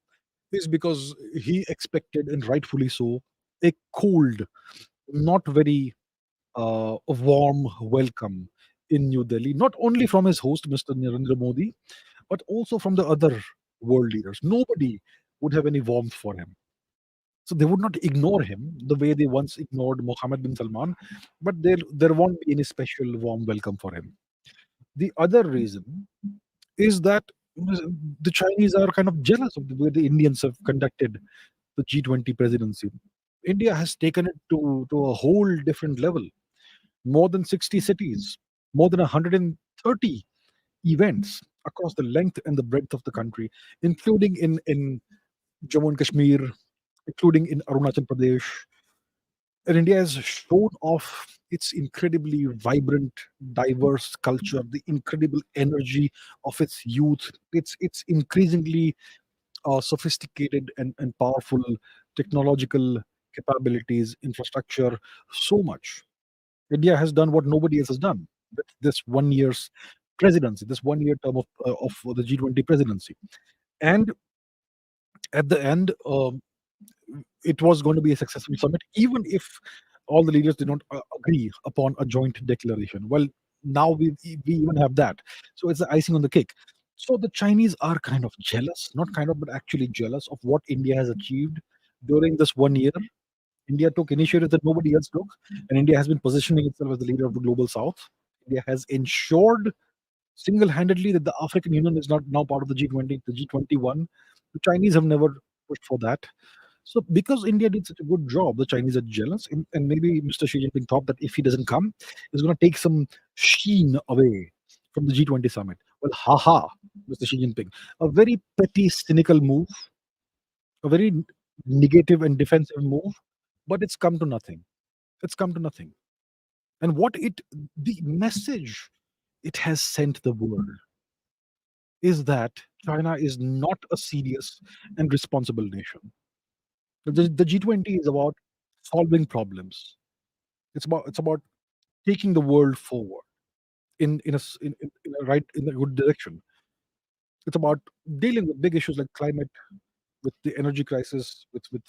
is because he expected, and rightfully so, a cold, not very warm welcome in New Delhi, not only from his host, Mr. Narendra Modi, but also from the other world leaders. Nobody would have any warmth for him. So they would not ignore him the way they once ignored Mohammed bin Salman, but there won't be any special warm welcome for him. The other reason is that the Chinese are kind of jealous of the way the Indians have conducted the G20 presidency. India has taken it to a whole different level. More than 60 cities, more than 130 events across the length and the breadth of the country, including in Jammu and Kashmir, including in Arunachal Pradesh. And India has shown off its incredibly vibrant, diverse culture, the incredible energy of its youth, its increasingly sophisticated and powerful technological capabilities, infrastructure, so much. India has done what nobody else has done with this 1 year's presidency, this 1 year term of the G20 presidency. And at the end, it was going to be a successful summit, even if all the leaders did not agree upon a joint declaration. Well, now we even have that, so it's the icing on the cake. So the Chinese are kind of jealous, not kind of, but actually jealous of what India has achieved during this 1 year. India took initiatives that nobody else took, and India has been positioning itself as the leader of the global South. India has ensured single-handedly that the African Union is not now part of the G20, the G21. The Chinese have never pushed for that. So because India did such a good job, the Chinese are jealous, and maybe Mr. Xi Jinping thought that if he doesn't come, he's going to take some sheen away from the G20 summit. Well, haha, Mr. Xi Jinping, a very petty, cynical move, a very negative and defensive move, but it's come to nothing. It's come to nothing. And the message it has sent the world is that China is not a serious and responsible nation. The G20 is about solving problems. It's about taking the world forward in a good direction. It's about dealing with big issues like climate, with the energy crisis, with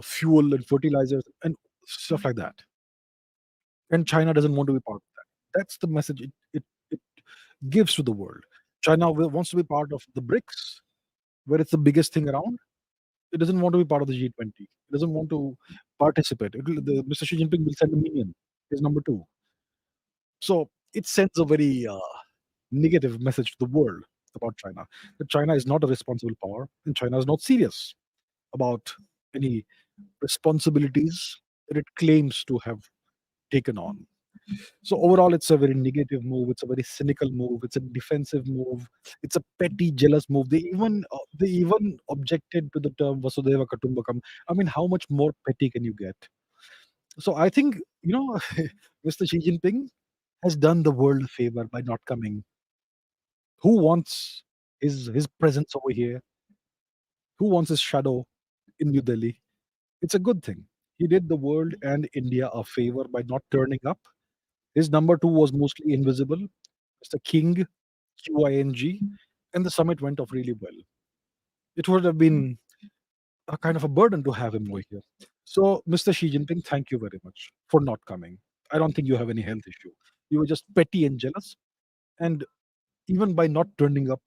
fuel and fertilizers and stuff like that. And China doesn't want to be part of that. That's the message it gives to the world. China wants to be part of the BRICS, where it's the biggest thing around. It doesn't want to be part of the G20. It doesn't want to participate. Mr. Xi Jinping will send a minion, his number two. So it sends a very negative message to the world about China, that China is not a responsible power and China is not serious about any responsibilities that it claims to have taken on. So overall, it's a very negative move. It's a very cynical move. It's a defensive move. It's a petty, jealous move. They even objected to the term Vasudeva Kutumbakam. I mean, how much more petty can you get? So I think Mr. Xi Jinping has done the world a favor by not coming. Who wants his presence over here? Who wants his shadow in New Delhi? It's a good thing. He did the world and India a favor by not turning up. His number two was mostly invisible. Mr. King, QING, and the summit went off really well. It would have been a kind of a burden to have him over here. So, Mr. Xi Jinping, thank you very much for not coming. I don't think you have any health issue. You were just petty and jealous, and even by not turning up,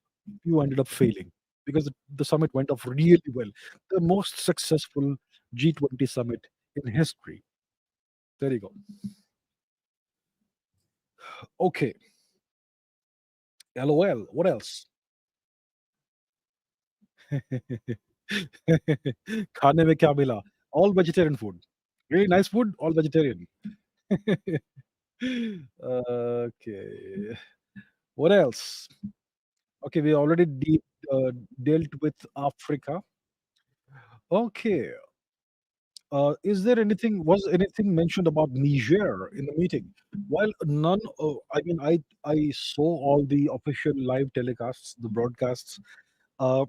you ended up failing because the summit went off really well. The most successful G20 summit in history. There you go. Okay. LOL. What else? खाने में क्या मिला? All vegetarian food. Really nice food, all vegetarian. Okay. What else? Okay, we already dealt with Africa. Okay. Is there anything? Was anything mentioned about Niger in the meeting? While none, I mean, I saw all the official live telecasts, the broadcasts, uh,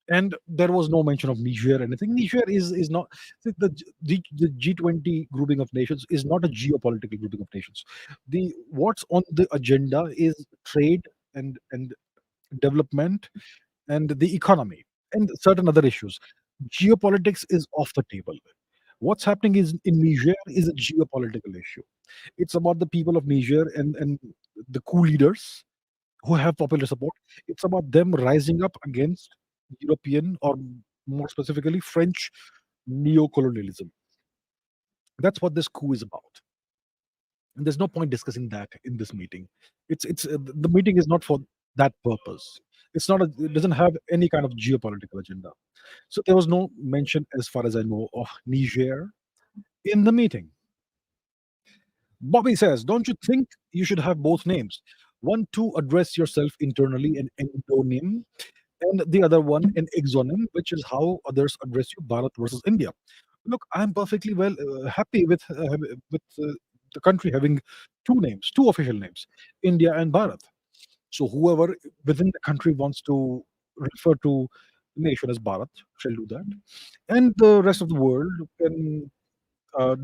and there was no mention of Niger. Anything? Niger is not the G20 grouping of nations is not a geopolitical grouping of nations. The what's on the agenda is trade and development and the economy and certain other issues. Geopolitics is off the table. What's happening is in Niger is a geopolitical issue. It's about the people of Niger and the coup leaders who have popular support. It's about them rising up against European or more specifically French neo-colonialism. That's what this coup is about. And there's no point discussing that in this meeting. It's the meeting is not for that purpose. It doesn't have any kind of geopolitical agenda. So there was no mention, as far as I know, of Niger in the meeting. Bobby says, don't you think you should have both names? One to address yourself internally, an endonym, and the other one, an exonym, which is how others address you, Bharat versus India. Look, I'm perfectly well happy with the country having two names, two official names, India and Bharat. So whoever within the country wants to refer to the nation as Bharat shall do that, and the rest of the world can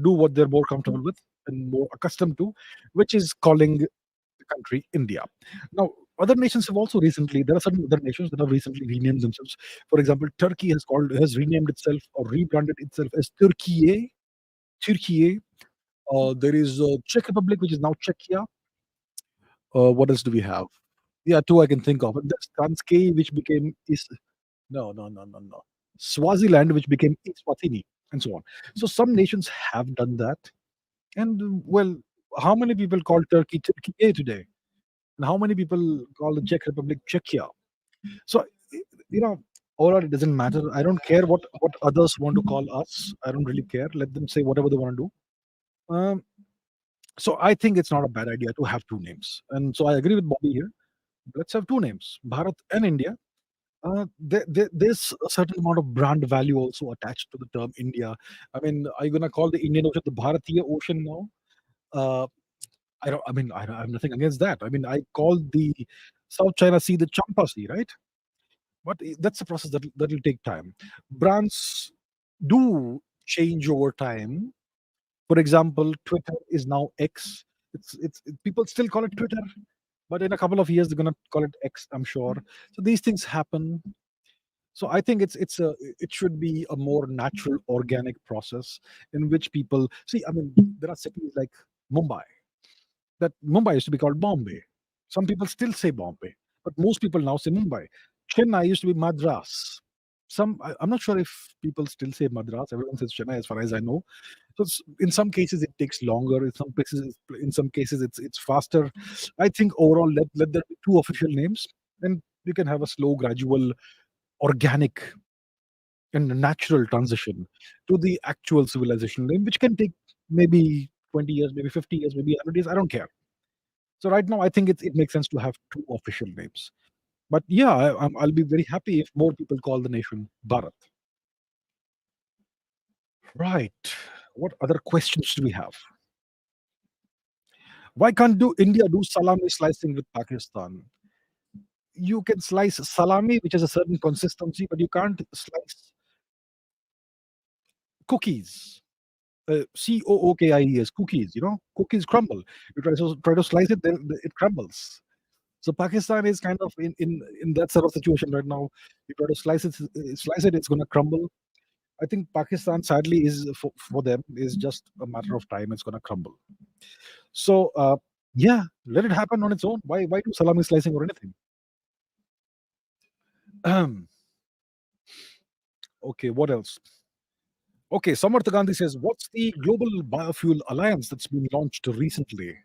do what they're more comfortable with and more accustomed to, which is calling the country India. Now, other nations have also recently. There are certain other nations that have recently renamed themselves. For example, Turkey has renamed itself or rebranded itself as Turkiye. Turkiye. There is Czech Republic, which is now Czechia. What else do we have? Yeah, two I can think of. And there's Transkei, which became is no. Swaziland, which became Eswatini, and so on. So some nations have done that. And well, how many people call Turkey Turkey today? And how many people call the Czech Republic Czechia? So you know, overall, it doesn't matter. I don't care what others want to call us. I don't really care. Let them say whatever they want to do. So I think it's not a bad idea to have two names. And so I agree with Bobby here. Let's have two names, Bharat and India. There's a certain amount of brand value also attached to the term India. I mean, are you gonna call the Indian Ocean the Bharatiya Ocean now? Uh, I don't. I mean, I have nothing against that. I mean, I call the South China Sea the Champa Sea, right? But that's a process that'll take time. Brands do change over time. For example, Twitter is now X. People still call it Twitter, but in a couple of years they're gonna call it X, I'm sure. So these things happen. So I think it should be a more natural, organic process in which people see. I mean, there are cities like Mumbai. That Mumbai used to be called Bombay. Some people still say Bombay, but most people now say Mumbai. Chennai used to be Madras. I'm not sure if people still say Madras. Everyone says Chennai, as far as I know. So in some cases it takes longer. In some cases it's faster. I think overall let there be two official names, and you can have a slow, gradual, organic, and natural transition to the actual civilization name, which can take maybe 20 years, maybe 50 years, maybe 100 years. I don't care. So right now, I think it makes sense to have two official names. But yeah, I'll be very happy if more people call the nation Bharat. Right. What other questions do we have? Why can't do India do salami slicing with Pakistan? You can slice salami, which has a certain consistency, but you can't slice cookies. Cookies. You know, cookies crumble. You try to slice it, then it crumbles. So Pakistan is kind of in that sort of situation right now. You try to slice it, it's going to crumble. I think Pakistan, sadly, is for them is just a matter of time. It's going to crumble. So yeah, let it happen on its own. Why do salami slicing or anything? Okay, what else? Okay, Samarth Gandhi says, what's the global biofuel alliance that's been launched recently?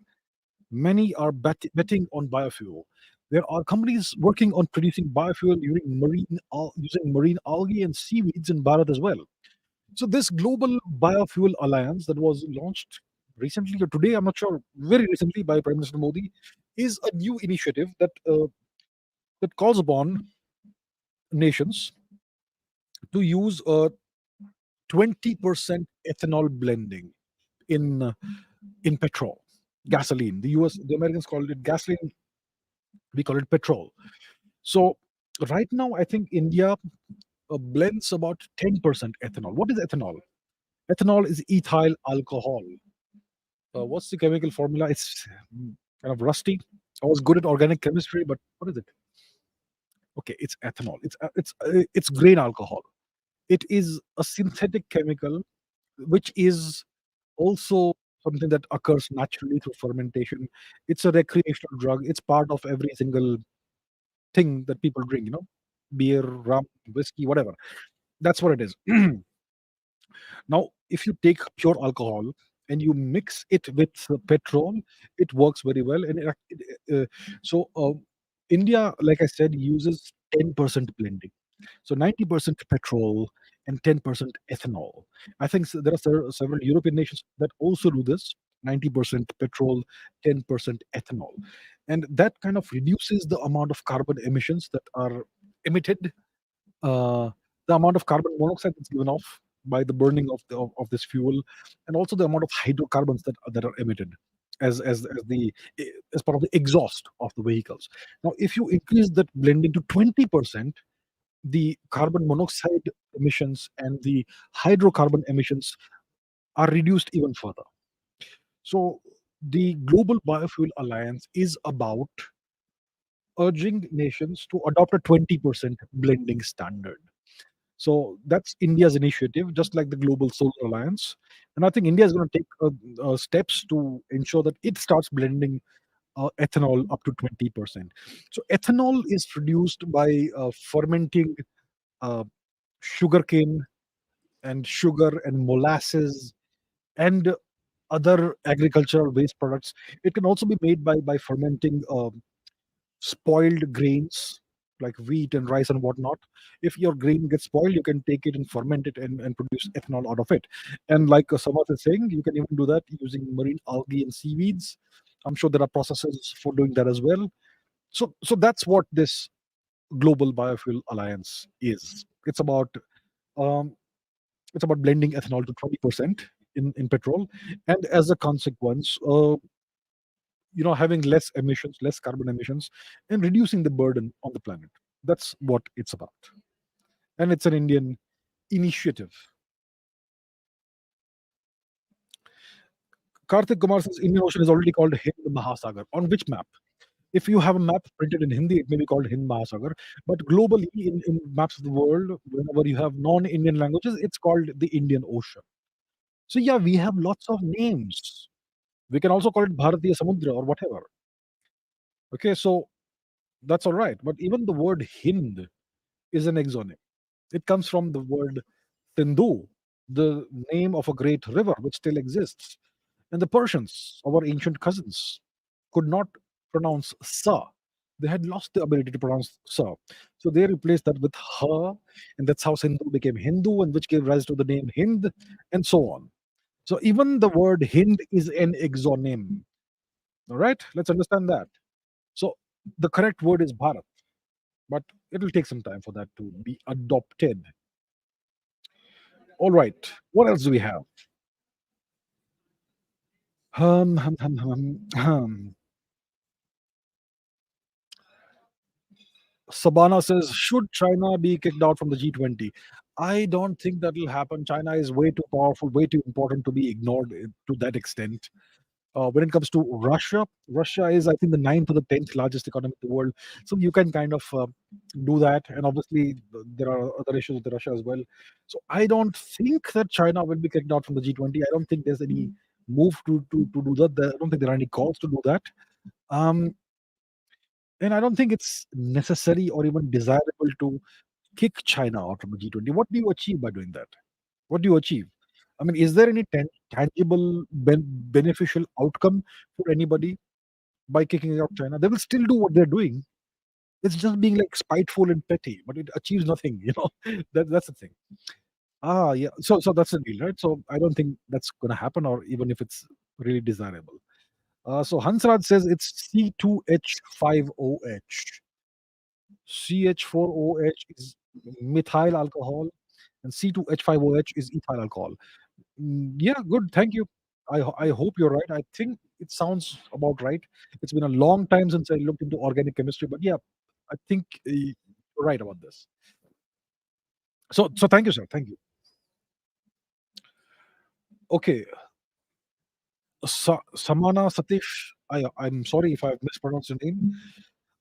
Many are betting on biofuel. There are companies working on producing biofuel using marine algae and seaweeds in Bharat as well. So this global biofuel alliance that was launched recently or today, I'm not sure, very recently by Prime Minister Modi, is a new initiative that calls upon nations to use a 20% ethanol blending in in petrol, gasoline. The Americans call it gasoline. We call it petrol. So right now, I think India blends about 10% ethanol. What is ethanol? Ethanol is ethyl alcohol. What's the chemical formula? It's kind of rusty. I was good at organic chemistry, but what is it? Okay, it's ethanol. It's grain alcohol. It is a synthetic chemical which is also something that occurs naturally through fermentation. It's a recreational drug. It's part of every single thing that people drink. Beer, rum, whiskey, whatever. That's what it is. Now, if you take pure alcohol and you mix it with petrol, it works very well. So India, like I said, uses 10% blending. So 90% petrol and 10% ethanol. I think there are several European nations that also do this. 90% petrol, 10% ethanol. And that kind of reduces the amount of carbon emissions that are emitted, uh, the amount of carbon monoxide that's given off by the burning of this fuel, and also the amount of hydrocarbons that are emitted as part of the exhaust of the vehicles. Now, if you increase that blending to 20%, the carbon monoxide emissions and the hydrocarbon emissions are reduced even further. So, the Global Biofuel Alliance is about urging nations to adopt a 20% blending standard. So that's India's initiative, just like the Global Solar Alliance. And I think India is going to take steps to ensure that it starts blending ethanol up to 20%. So ethanol is produced by fermenting uh, sugarcane and sugar and molasses and other agricultural waste products. It can also be made by fermenting spoiled grains like wheat and rice and whatnot. If your grain gets spoiled, you can take it and ferment it and produce ethanol out of it. And like Samarth is saying, you can even do that using marine algae and seaweeds. I'm sure there are processes for doing that as well. So that's what this Global Biofuel Alliance is. Um, it's about blending ethanol to 20% in petrol, and as a consequence, having less emissions, less carbon emissions, and reducing the burden on the planet. That's what it's about. And it's an Indian initiative. Karthik Kumar says Indian Ocean is already called Hind Mahasagar. On which map? If you have a map printed in Hindi, it may be called Hind Mahasagar. But globally, in maps of the world, whenever you have non-Indian languages, it's called the Indian Ocean. So yeah, we have lots of names. We can also call it Bharatiya Samudra or whatever. Okay, so that's all right. But even the word Hind is an exonym. It comes from the word Sindhu, the name of a great river which still exists. And the Persians, our ancient cousins, could not pronounce sa. They had lost the ability to pronounce sa. So they replaced that with ha, and that's how Sindhu became Hindu, and which gave rise to the name Hind, and so on. So even the word Hind is an exonym. All right, let's understand that. So the correct word is Bharat, but it'll take some time for that to be adopted. All right, what else do we have? Hum, hum, hum, hum, hum. Sabana says, should China be kicked out from the G20? I don't think that will happen. China is way too powerful, way too important to be ignored to that extent. When it comes to Russia, Russia is, I think, the ninth or the 10th largest economy in the world. So you can kind of do that. And obviously, there are other issues with Russia as well. So I don't think that China will be kicked out from the G20. I don't think there's any move to do that. I don't think there are any calls to do that. Um, and I don't think it's necessary or even desirable to kick China out from the G20. What do you achieve by doing that? What do you achieve? I mean, is there any tangible beneficial outcome for anybody by kicking out China? They will still do what they're doing. It's just being like spiteful and petty, but it achieves nothing. That's the thing. Yeah. So that's the deal, right? So I don't think that's going to happen, or even if it's really desirable. So Hansraj says it's C2H5OH. CH4OH is methyl alcohol, and C2H5OH is ethyl alcohol. Yeah, good. Thank you. I hope you're right. I think it sounds about right. It's been a long time since I looked into organic chemistry, but yeah, I think you're right about this. So thank you, sir. Thank you. Okay, Samana Satish. I'm sorry if I've mispronounced your name.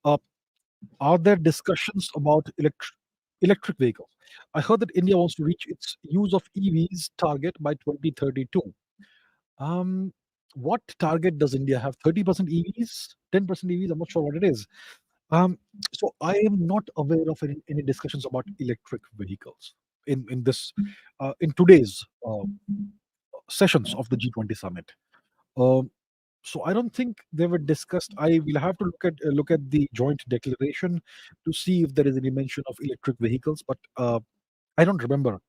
Uh, are there discussions about electric vehicles? I heard that India wants to reach its use of EVs target by 2032. Um, what target does India have? 30% EVs, 10% EVs? I'm not sure what it is. Um, so I am not aware of any discussions about electric vehicles in today's sessions of the G20 summit. Um, so I don't think they were discussed. I will have to look at the joint declaration to see if there is any mention of electric vehicles, but I don't remember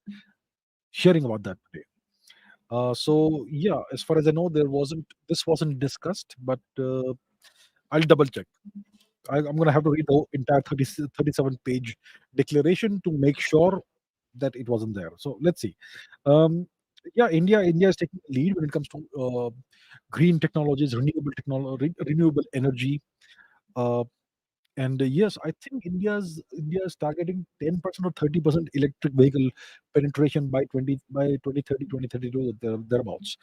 hearing about that today. So yeah, as far as I know, this wasn't discussed, but I'll double check. I'm going to have to read the entire 37-page declaration to make sure that it wasn't there. So let's see. Um, yeah, India is taking the lead when it comes to green technologies, renewable technology, renewable energy. Uh, and yes, I think India is targeting 10% or 30% electric vehicle penetration by 2030, 2032, thereabouts.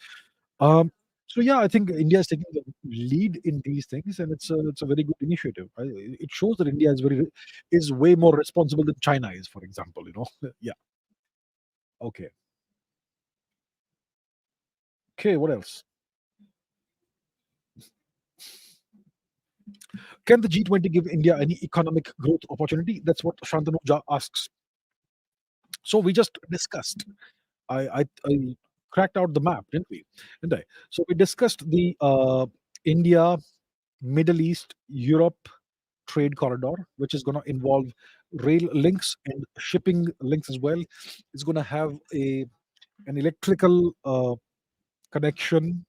Um, so yeah, I think India is taking the lead in these things, and it's a very good initiative. It shows that India is way more responsible than China is, for example. Yeah. Okay. Okay. What else? Can the G20 give India any economic growth opportunity? That's what Shantanu Jha asks. So we just discussed. I cracked out the map, didn't we? Didn't I? So we discussed the India, Middle East, Europe trade corridor, which is going to involve rail links and shipping links as well. It's going to have an electrical connection,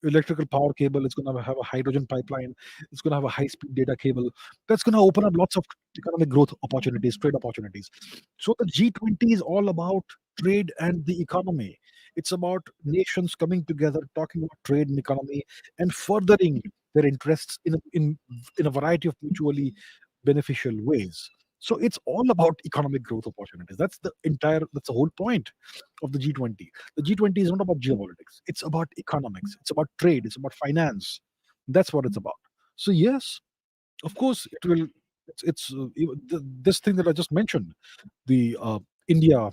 electrical power cable. It's going to have a hydrogen pipeline. It's going to have a high speed data cable. That's going to open up lots of economic growth opportunities, trade opportunities. So the G20 is all about trade and the economy. It's about nations coming together, talking about trade and economy, and furthering their interests in a variety of mutually beneficial ways. So it's all about economic growth opportunities. That's the whole point of the G20. The G20 is not about geopolitics. It's about economics. It's about trade. It's about finance. That's what it's about. So yes, of course, it will. This thing that I just mentioned, the India,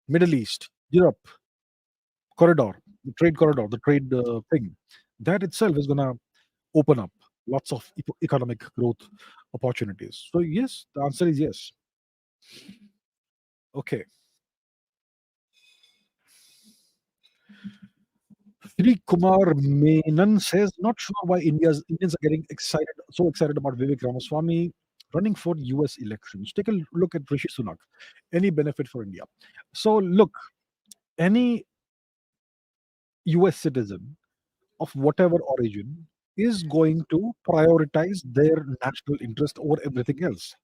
Middle East, Europe corridor, the trade thing, that itself is going to open up lots of economic growth opportunities. So yes, the answer is yes. Okay. Sri Kumar Menon says, not sure why Indians are getting so excited about Vivek Ramaswamy running for US elections. Take a look at Rishi Sunak. Any benefit for India? So look, any US citizen of whatever origin is going to prioritize their national interest over everything else.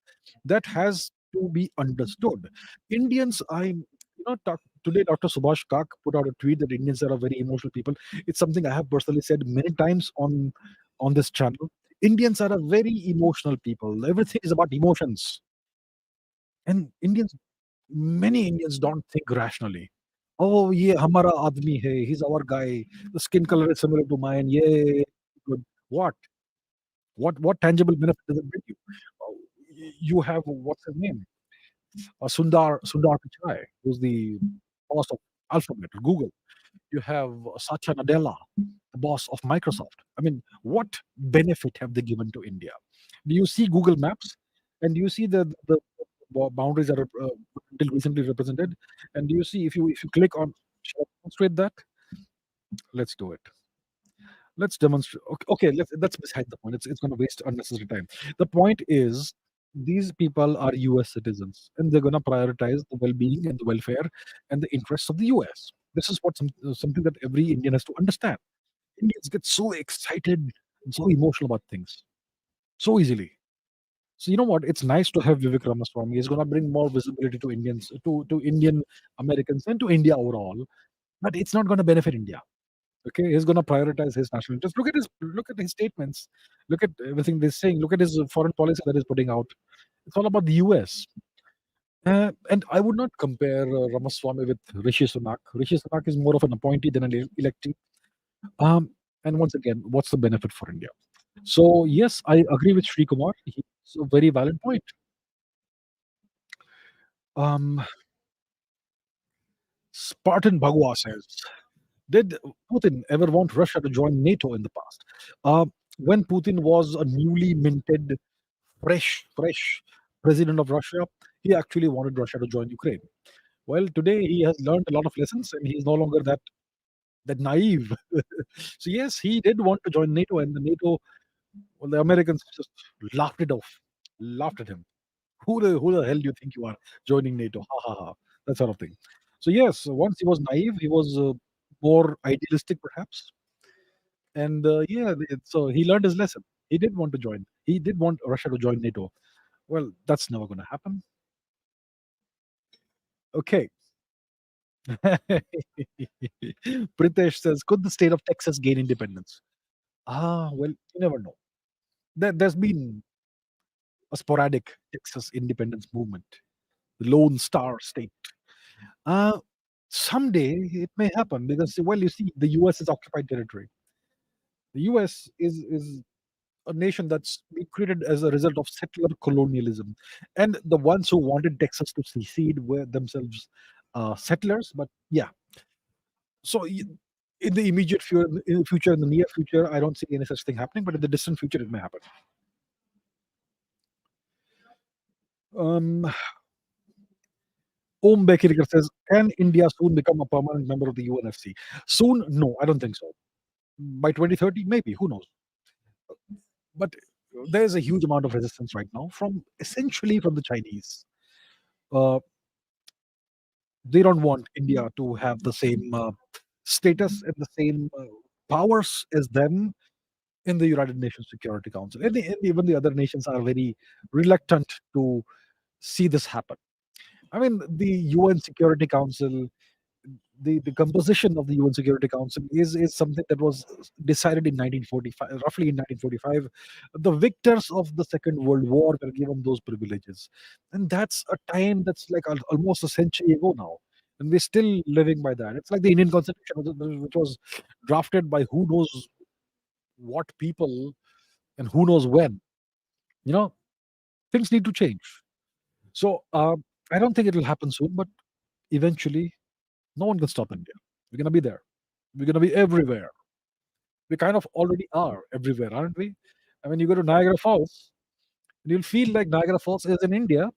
That has to be understood. Indians, today Dr. Subhash Kak put out a tweet that Indians are a very emotional people. It's something I have personally said many times on this channel. Indians are a very emotional people. Everything is about emotions, and many Indians don't think rationally. Oh yeah, hamara admi hai. He's our guy. The skin color is similar to mine. Yeah, good. What? What tangible benefit does it bring you? You have what's his name? Sundar Pichai, who's the boss of Alphabet or Google. You have Satya Nadella, the boss of Microsoft. I mean, what benefit have they given to India? Do you see Google Maps, and do you see the boundaries that are until recently represented? And do you see if you click on, shall I demonstrate that? Let's do it. Let's demonstrate. Okay, that's beside the point. It's going to waste unnecessary time. The point is, these people are U.S. citizens, and they're going to prioritize the well-being and the welfare and the interests of the U.S. This is something that every Indian has to understand. Indians get so excited and so emotional about things so easily. So you know what? It's nice to have Vivek Ramaswamy. He's going to bring more visibility to Indians, to Indian Americans, and to India overall. But it's not going to benefit India. Okay, he's going to prioritize his national interest. Look at his statements. Look at everything they're saying. Look at his foreign policy that he's putting out. It's all about the US. And I would not compare Ramaswamy with Rishi Sunak. Rishi Sunak is more of an appointee than an electee. Um, and once again, what's the benefit for India? So yes, I agree with Sri Kumar. He's a very valid point. Um, Spartan Bhagwa says, did Putin ever want Russia to join NATO in the past? Uh, when Putin was a newly minted, fresh president of Russia, he actually wanted Russia to join Ukraine. Well, today he has learned a lot of lessons, and he's no longer that naive. So yes, he did want to join NATO, and the NATO, well, the Americans just laughed it off, laughed at him. Who the hell do you think you are joining NATO? Ha ha ha. That sort of thing. So yes, once he was naive, he was more idealistic, perhaps, and yeah, so he learned his lesson. He did want to join. He did want Russia to join NATO. Well, that's never going to happen. Okay. Pritesh says, could the state of Texas gain independence? Well, you never know. There's been a sporadic Texas independence movement, the Lone Star State. Uh, Someday it may happen because, well, you see, the US is occupied territory. The US is a nation that's been created as a result of settler colonialism. And the ones who wanted Texas to secede were themselves settlers. But yeah, so in the immediate future, in the near future, I don't see any such thing happening. But in the distant future, it may happen. Um, Om Bekirkar says, can India soon become a permanent member of the UNFC? Soon? No, I don't think so. By 2030, maybe. Who knows? But there's a huge amount of resistance right now from essentially from the Chinese. Uh, they don't want India to have the same status and the same powers as them in the United Nations Security Council. And even the other nations are very reluctant to see this happen. I mean, the UN Security Council, the composition of the UN Security Council is something that was decided in 1945, roughly in 1945. The victors of the Second World War were given those privileges, and that's a time that's like almost a century ago now, and we're still living by that. It's like the Indian Constitution, which was drafted by who knows what people and who knows when. You know, things need to change. So I don't think it will happen soon, but eventually, no one can stop India. We're gonna be there. We're gonna be everywhere. We kind of already are everywhere, aren't we? I mean, you go to Niagara Falls, and you'll feel like Niagara Falls is in India,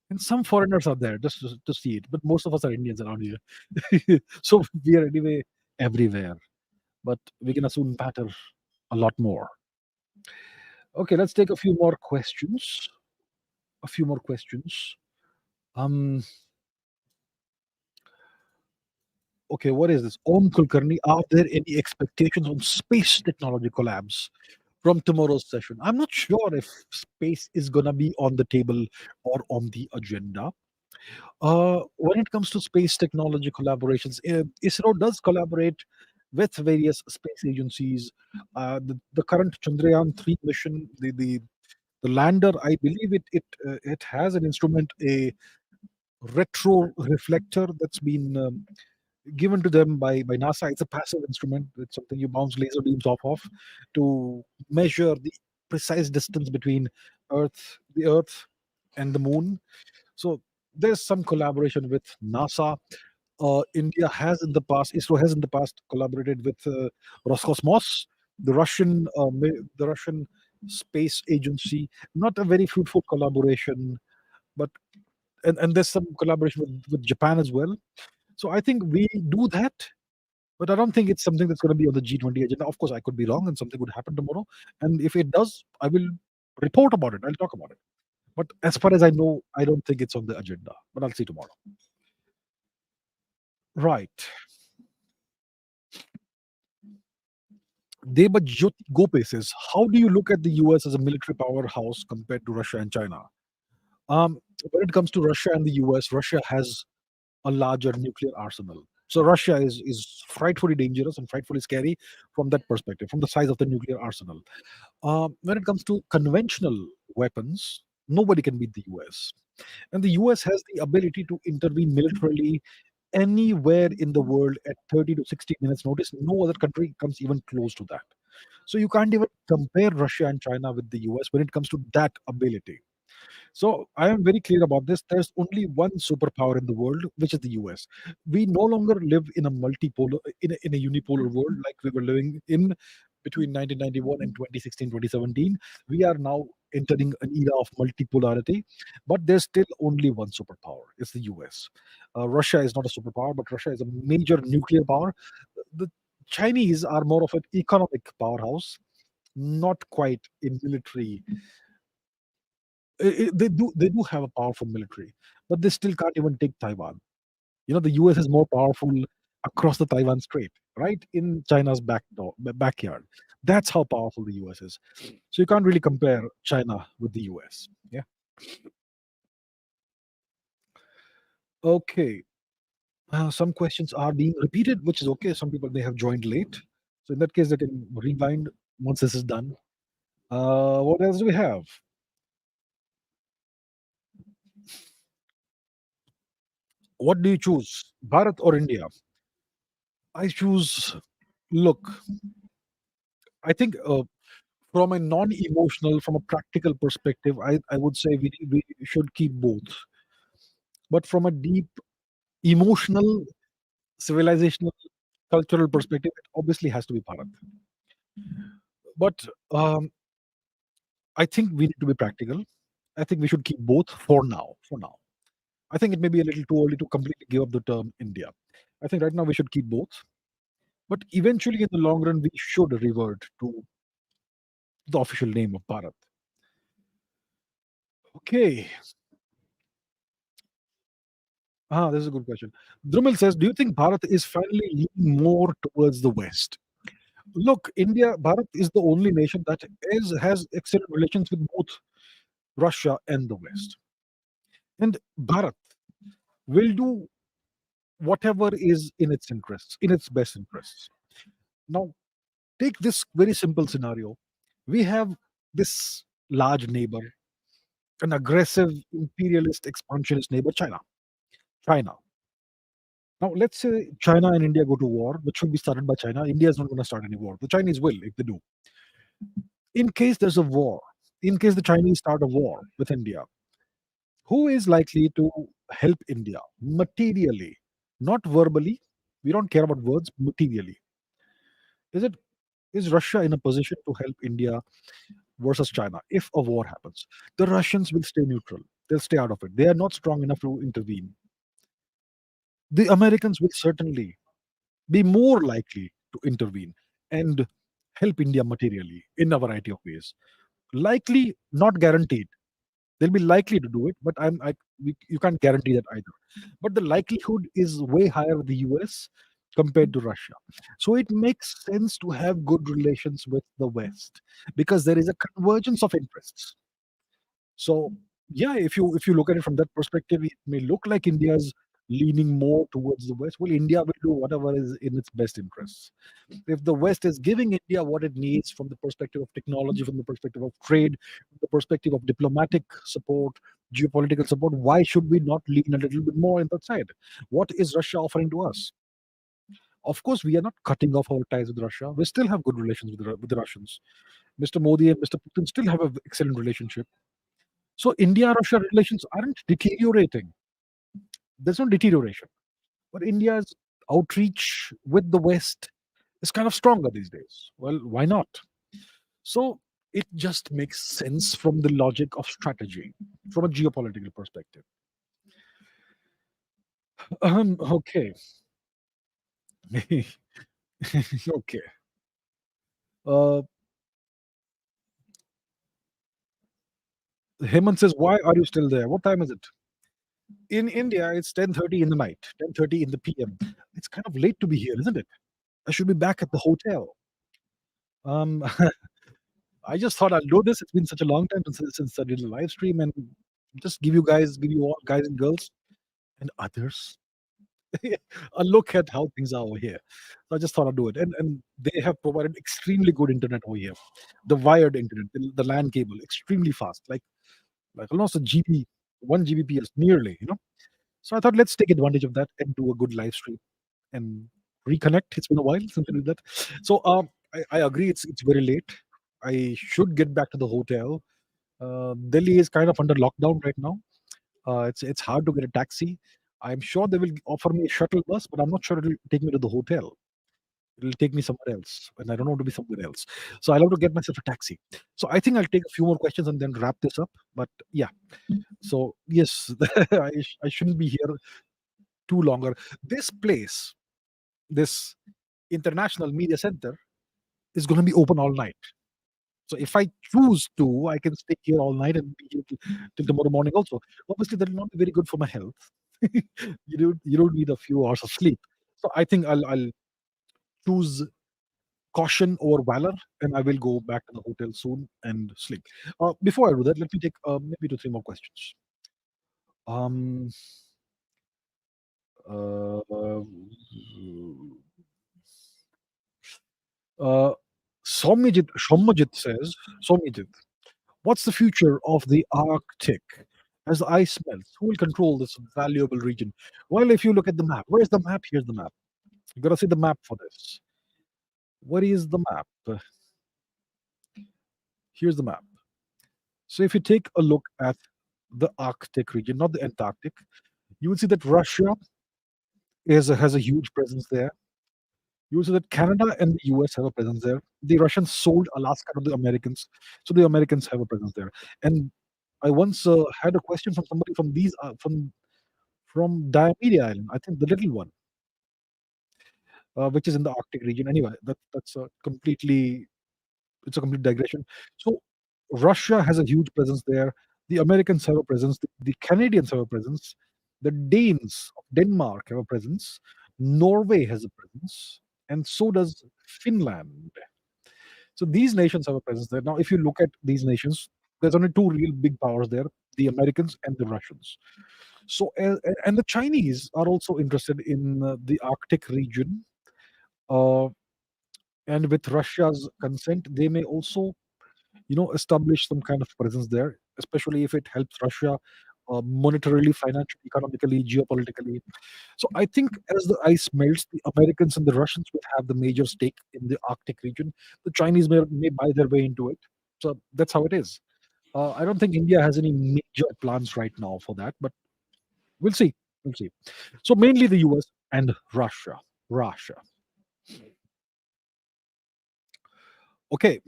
and some foreigners are there just to see it. But most of us are Indians around here, so we are anyway everywhere. But we're gonna soon matter a lot more. Okay, let's take a few more questions. A few more questions. Um. Okay, what is this? Om Kulkarni, are there any expectations on space technology collabs from tomorrow's session? I'm not sure if space is going to be on the table or on the agenda. When it comes to space technology collaborations, ISRO does collaborate with various space agencies. The current Chandrayaan 3 mission, the lander, I believe it has an instrument, a retro reflector that's been given to them by NASA. It's a passive instrument. It's something you bounce laser beams off of to measure the precise distance between the Earth, and the Moon. So there's some collaboration with NASA. India has in the past, ISRO has in the past collaborated with Roscosmos, the Russian space agency. Not a very fruitful collaboration, but and there's some collaboration with Japan as well. So I think we do that, but I don't think it's something that's going to be on the G20 agenda. Of course, I could be wrong, and something would happen tomorrow. And if it does, I will report about it. I'll talk about it. But as far as I know, I don't think it's on the agenda. But I'll see tomorrow. Right. Debajyoti Gope says, how do you look at the US as a military powerhouse compared to Russia and China? When it comes to Russia and the US, Russia has a larger nuclear arsenal. So Russia is frightfully dangerous and frightfully scary from that perspective, from the size of the nuclear arsenal. When it comes to conventional weapons, nobody can beat the US. And the US has the ability to intervene militarily anywhere in the world at 30 to 60 minutes notice. No other country comes even close to that. So you can't even compare Russia and China with the US when it comes to that ability. So I am very clear about this. There's only one superpower in the world, which is the US. We no longer live in a multipolar, in a unipolar world like we were living in between 1991 and 2016, 2017. We are now entering an era of multipolarity, but there's still only one superpower. It's the US. Russia is not a superpower, but Russia is a major nuclear power. The Chinese are more of an economic powerhouse, not quite in military. They do have a powerful military, but they still can't even take Taiwan. The US is more powerful across the Taiwan Strait, right in China's backyard. That's how powerful the US is. So you can't really compare China with the US. Yeah. Okay. Some questions are being repeated, which is okay. Some people may have joined late, so in that case, they can rewind once this is done. What else do we have? What do you choose, Bharat or India? I choose. Look, I think from a non-emotional, from a practical perspective, I would say we should keep both. But from a deep emotional, civilizational, cultural perspective, it obviously has to be Bharat. But I think we need to be practical. I think we should keep both for now. For now, I think it may be a little too early to completely give up the term India. I think right now we should keep both. But eventually, in the long run, we should revert to the official name of Bharat. Okay. This is a good question. Drumil says, do you think Bharat is finally leaning more towards the West? Look, Bharat is the only nation that has excellent relations with both Russia and the West. And Bharat will do whatever is in its interests, in its best interests. Now, take this very simple scenario. We have this large neighbor, an aggressive, imperialist, expansionist neighbor, China. China. Now, let's say China and India go to war, which should be started by China. India is not going to start any war. The Chinese will if they do. In case there's a war, in case the Chinese start a war with India, who is likely to help India materially, not verbally? We don't care about words, materially. Is it is Russia in a position to help India versus China if a war happens? The Russians will stay neutral. They'll stay out of it. They are not strong enough to intervene. The Americans will certainly be more likely to intervene and help India materially in a variety of ways. Likely, not guaranteed. They'll be likely to do it, but you can't guarantee that either. But the likelihood is way higher with the US compared to Russia. So it makes sense to have good relations with the West because there is a convergence of interests. So yeah, if you look at it from that perspective, it may look like India's leaning more towards the West. Well, India will do whatever is in its best interests. If the West is giving India what it needs from the perspective of technology, from the perspective of trade, from the perspective of diplomatic support, geopolitical support, why should we not lean a little bit more in that side? What is Russia offering to us? Of course, we are not cutting off our ties with Russia. We still have good relations with the Russians. Mr. Modi and Mr. Putin still have an excellent relationship. So India-Russia relations aren't deteriorating. There's no deterioration. But India's outreach with the West is kind of stronger these days. Well, why not? So it just makes sense from the logic of strategy, from a geopolitical perspective. Okay. Okay. Uh, Hemant says, "Why are you still there? What time is it?" In India, it's 10:30 in the night, 10:30 in the PM. It's kind of late to be here, isn't it? I should be back at the hotel. Um, I just thought I'll do this. It's been such a long time since I did a live stream, and just give you all guys and girls and others a look at how things are over here. So I just thought I'd do it. And they have provided extremely good internet over here. The wired internet, the LAN cable, extremely fast, like almost a GB, 1 Gbps nearly, you know. So I thought let's take advantage of that and do a good live stream and reconnect. It's been a while since we did that. So I agree. It's very late. I should get back to the hotel. Delhi is kind of under lockdown right now. It's hard to get a taxi. I'm sure they will offer me a shuttle bus, but I'm not sure it'll take me to the hotel. It'll take me somewhere else, and I don't want to be somewhere else. So I'll have to get myself a taxi. So I think I'll take a few more questions and then wrap this up. But yeah, so yes, I shouldn't be here too longer. This place, this International Media Center, is going to be open all night. So if I choose to, I can stay here all night and be here till tomorrow morning also. Obviously, that will not be very good for my health. You don't need a few hours of sleep. So I think I'll choose caution over valor, and I will go back to the hotel soon and sleep. Before I do that, let me take maybe two, three more questions. Um, uh, uh, Sommajit says, Sommajit, what's the future of the Arctic? As the ice melts, who will control this valuable region? Well, if you look at the map, where's the map? Here's the map. You gotta see the map for this. Where is the map? Here's the map. So if you take a look at the Arctic region, not the Antarctic, you will see that Russia has a huge presence there. You will see that Canada and the US have a presence there. The Russians sold Alaska to the Americans, so the Americans have a presence there. And I once had a question from somebody from these from Diomede Island, I think the little one, which is in the Arctic region. Anyway, that's a completely it's a complete digression. So Russia has a huge presence there. The Americans have a presence. The Canadians have a presence. The Danes of Denmark have a presence. Norway has a presence, and so does Finland. So these nations have a presence there. Now, if you look at these nations, there's only two real big powers there: the Americans and the Russians. So, and the Chinese are also interested in the Arctic region. Uh, and with Russia's consent, they may also establish some kind of presence there, especially if it helps Russia monetarily, financially, economically, geopolitically. So I think as the ice melts, the Americans and the Russians will have the major stake in the Arctic region. The Chinese may buy their way into it. So that's how it is. I don't think India has any major plans right now for that, but we'll see. We'll see. So mainly the US and Russia. Russia. Okay.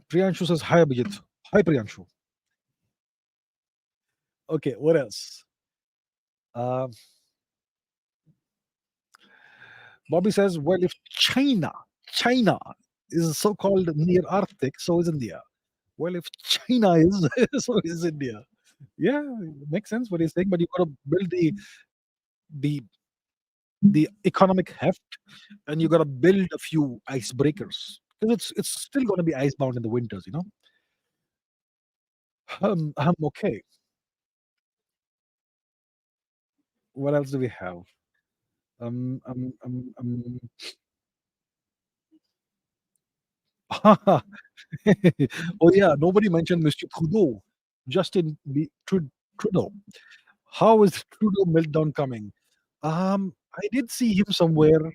Priyanshu says, hi, Abhijit. Hi, Priyanshu. Okay, what else? Uh, Bobby says, well, if China is so called near Arctic, so is India. Well, if China is, so is India. Yeah, it makes sense what he's saying, but you got to build the the economic heft, and you got to build a few icebreakers because it's still going to be icebound in the winters, you know. Okay. What else do we have? Um, um, um, um. Oh yeah, nobody mentioned Mr. Trudeau, Trudeau. How is Trudeau meltdown coming? I did see him somewhere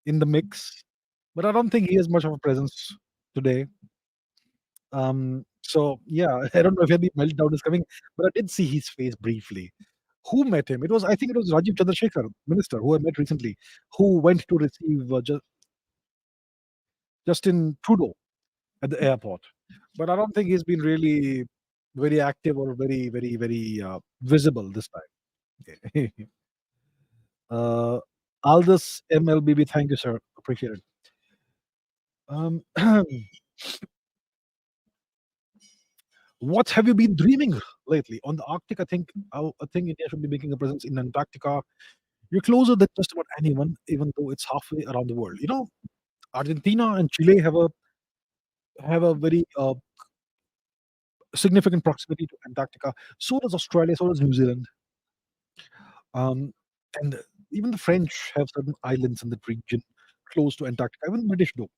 in the mix, but I don't think he has much of a presence today. So yeah, I don't know if any meltdown is coming, but I did see his face briefly. Who met him? I think it was Rajiv Chandrasekhar, minister, who I met recently, who went to receive Justin Trudeau at the airport. But I don't think he's been really very active or very visible this time. uh, Aldous MLBB, thank you, sir. Appreciate it. Um, what have you been dreaming lately on the Arctic? I think India should be making a presence in Antarctica. You're closer than just about anyone, even though it's halfway around the world. Argentina and Chile have a very significant proximity to Antarctica. So does Australia. So does New Zealand. Um, and even the French have certain islands in that region close to Antarctica. Even the British do.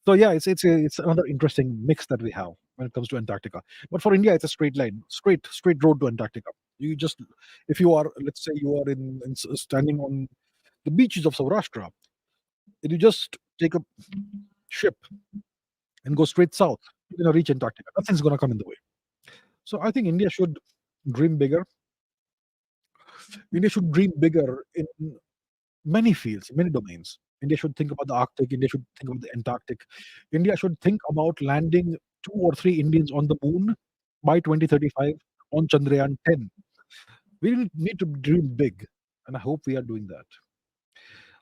So yeah, it's another interesting mix that we have when it comes to Antarctica. But for India, it's a straight line, straight road to Antarctica. You just, if you are, let's say, you are standing on the beaches of Saurashtra, and you just take a ship and go straight south, you're gonna reach Antarctica. Nothing's gonna come in the way. So I think India should dream bigger. India should dream bigger in many fields, many domains. India should think about the Arctic. India should think about the Antarctic. India should think about landing two or three Indians on the moon by 2035 on Chandrayaan 10. We need to dream big, and I hope we are doing that.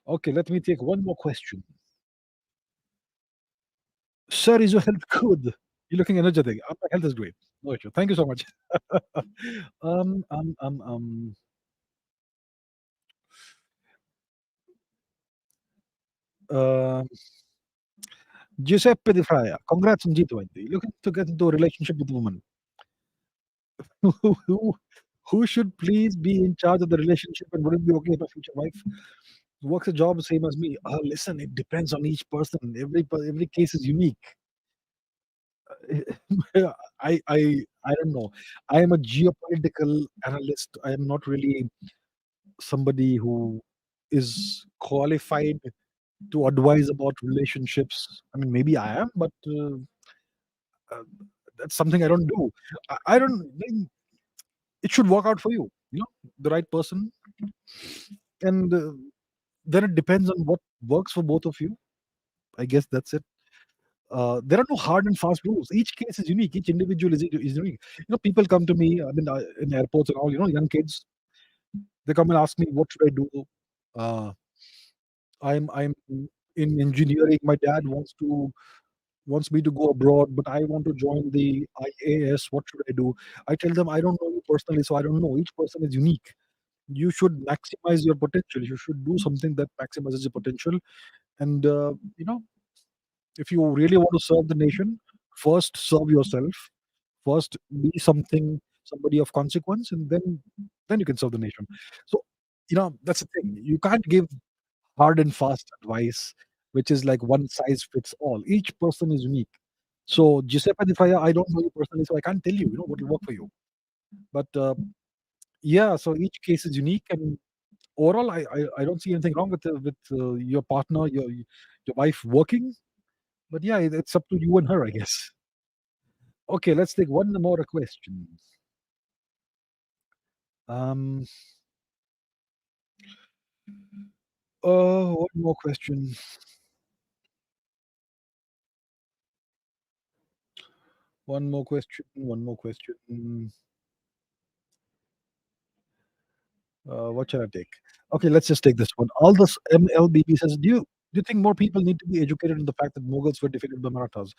Okay, let me take one more question. Sir, is your health good? You're looking energetic. My health is great. No issue. Thank you so much. um, um, um, um, uh, Giuseppe Di Fraia, congrats on G20. Looking to get into a relationship with a woman. who, who should please be in charge of the relationship and wouldn't be okay with my future wife? Works a job the same as me. Listen, it depends on each person. Every case is unique. I don't know. I am a geopolitical analyst. I am not really somebody who is qualified to advise about relationships. I mean, maybe I am, but uh, that's something I don't do. I don't. It should work out for you. The right person, and then it depends on what works for both of you. I guess that's it. There are no hard and fast rules. Each case is unique. Each individual is unique. People come to me. I mean, in airports and all. Young kids. They come and ask me, "What should I do?" Uh, I'm in engineering. My dad wants me to go abroad, but I want to join the IAS. What should I do? I tell them I don't know you personally, so I don't know. Each person is unique. You should maximize your potential. You should do something that maximizes your potential. And if you really want to serve the nation, first serve yourself. First be somebody of consequence, and then you can serve the nation. So that's the thing. You can't give hard and fast advice, which is like one size fits all. Each person is unique. So Giuseppe Di Fraia, I don't know you personally, so I can't tell you, what will work for you. But yeah, so each case is unique, and overall, I don't see anything wrong with your partner, your wife working. But yeah, it's up to you and her, I guess. Okay, let's take one more question. Um, one more question. One more question. One more question. What should I take? Okay, let's just take this one. All this MLBB says, do you think more people need to be educated in the fact that Mughals were defeated by Marathas?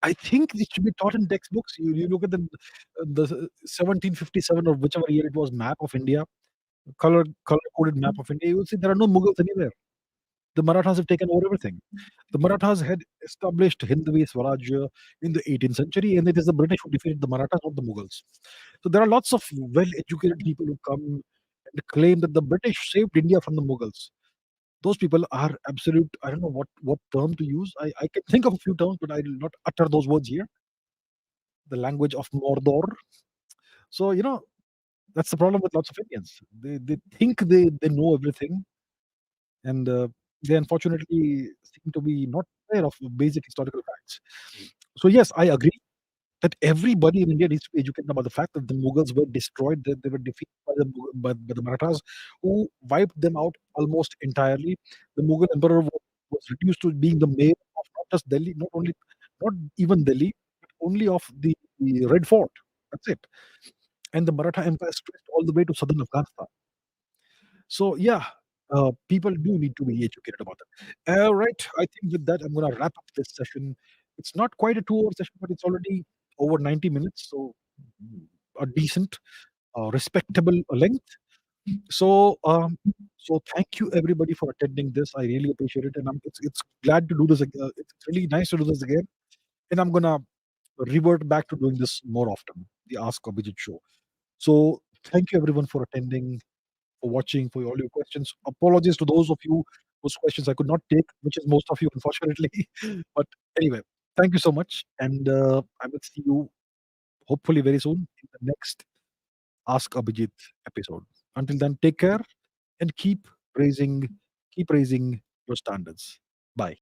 I think it should be taught in textbooks. You look at the 1757 or whichever year it was map of India, color coded map of India. You will see there are no Mughals anywhere. The Marathas have taken over everything. The Marathas had established Hindvi Swarajya in the 18th century, and it is the British who defeated the Marathas, not the Mughals. So there are lots of well-educated people who come and claim that the British saved India from the Mughals. Those people are absolute. I don't know what term to use. I can think of a few terms, but I will not utter those words here. The language of Mordor. So That's the problem with lots of Indians. They think they know everything, and they unfortunately seem to be not aware of basic historical facts. So yes, I agree that everybody in India needs to be educated about the fact that the Mughals were destroyed, that they were defeated by the Marathas, who wiped them out almost entirely. The Mughal emperor was reduced to being the mayor of not just Delhi, not even Delhi, but only of the Red Fort. That's it. And the Maratha Empire stretched all the way to southern Afghanistan. So yeah, people do need to be educated about that. Right. I think with that, I'm going to wrap up this session. It's not quite a 2 hour session, but it's already over 90 minutes. So a decent, respectable length. So, so thank you everybody for attending this. I really appreciate it, and it's glad to do this. It's really nice to do this again, and I'm gonna revert back to doing this more often. The Ask Abhijit show. So, thank you everyone for attending, for watching, for all your questions. Apologies to those of you whose questions I could not take, which is most of you, unfortunately. But anyway, thank you so much, and I will see you hopefully very soon in the next Ask Abhijit episode. Until then, take care and keep raising your standards.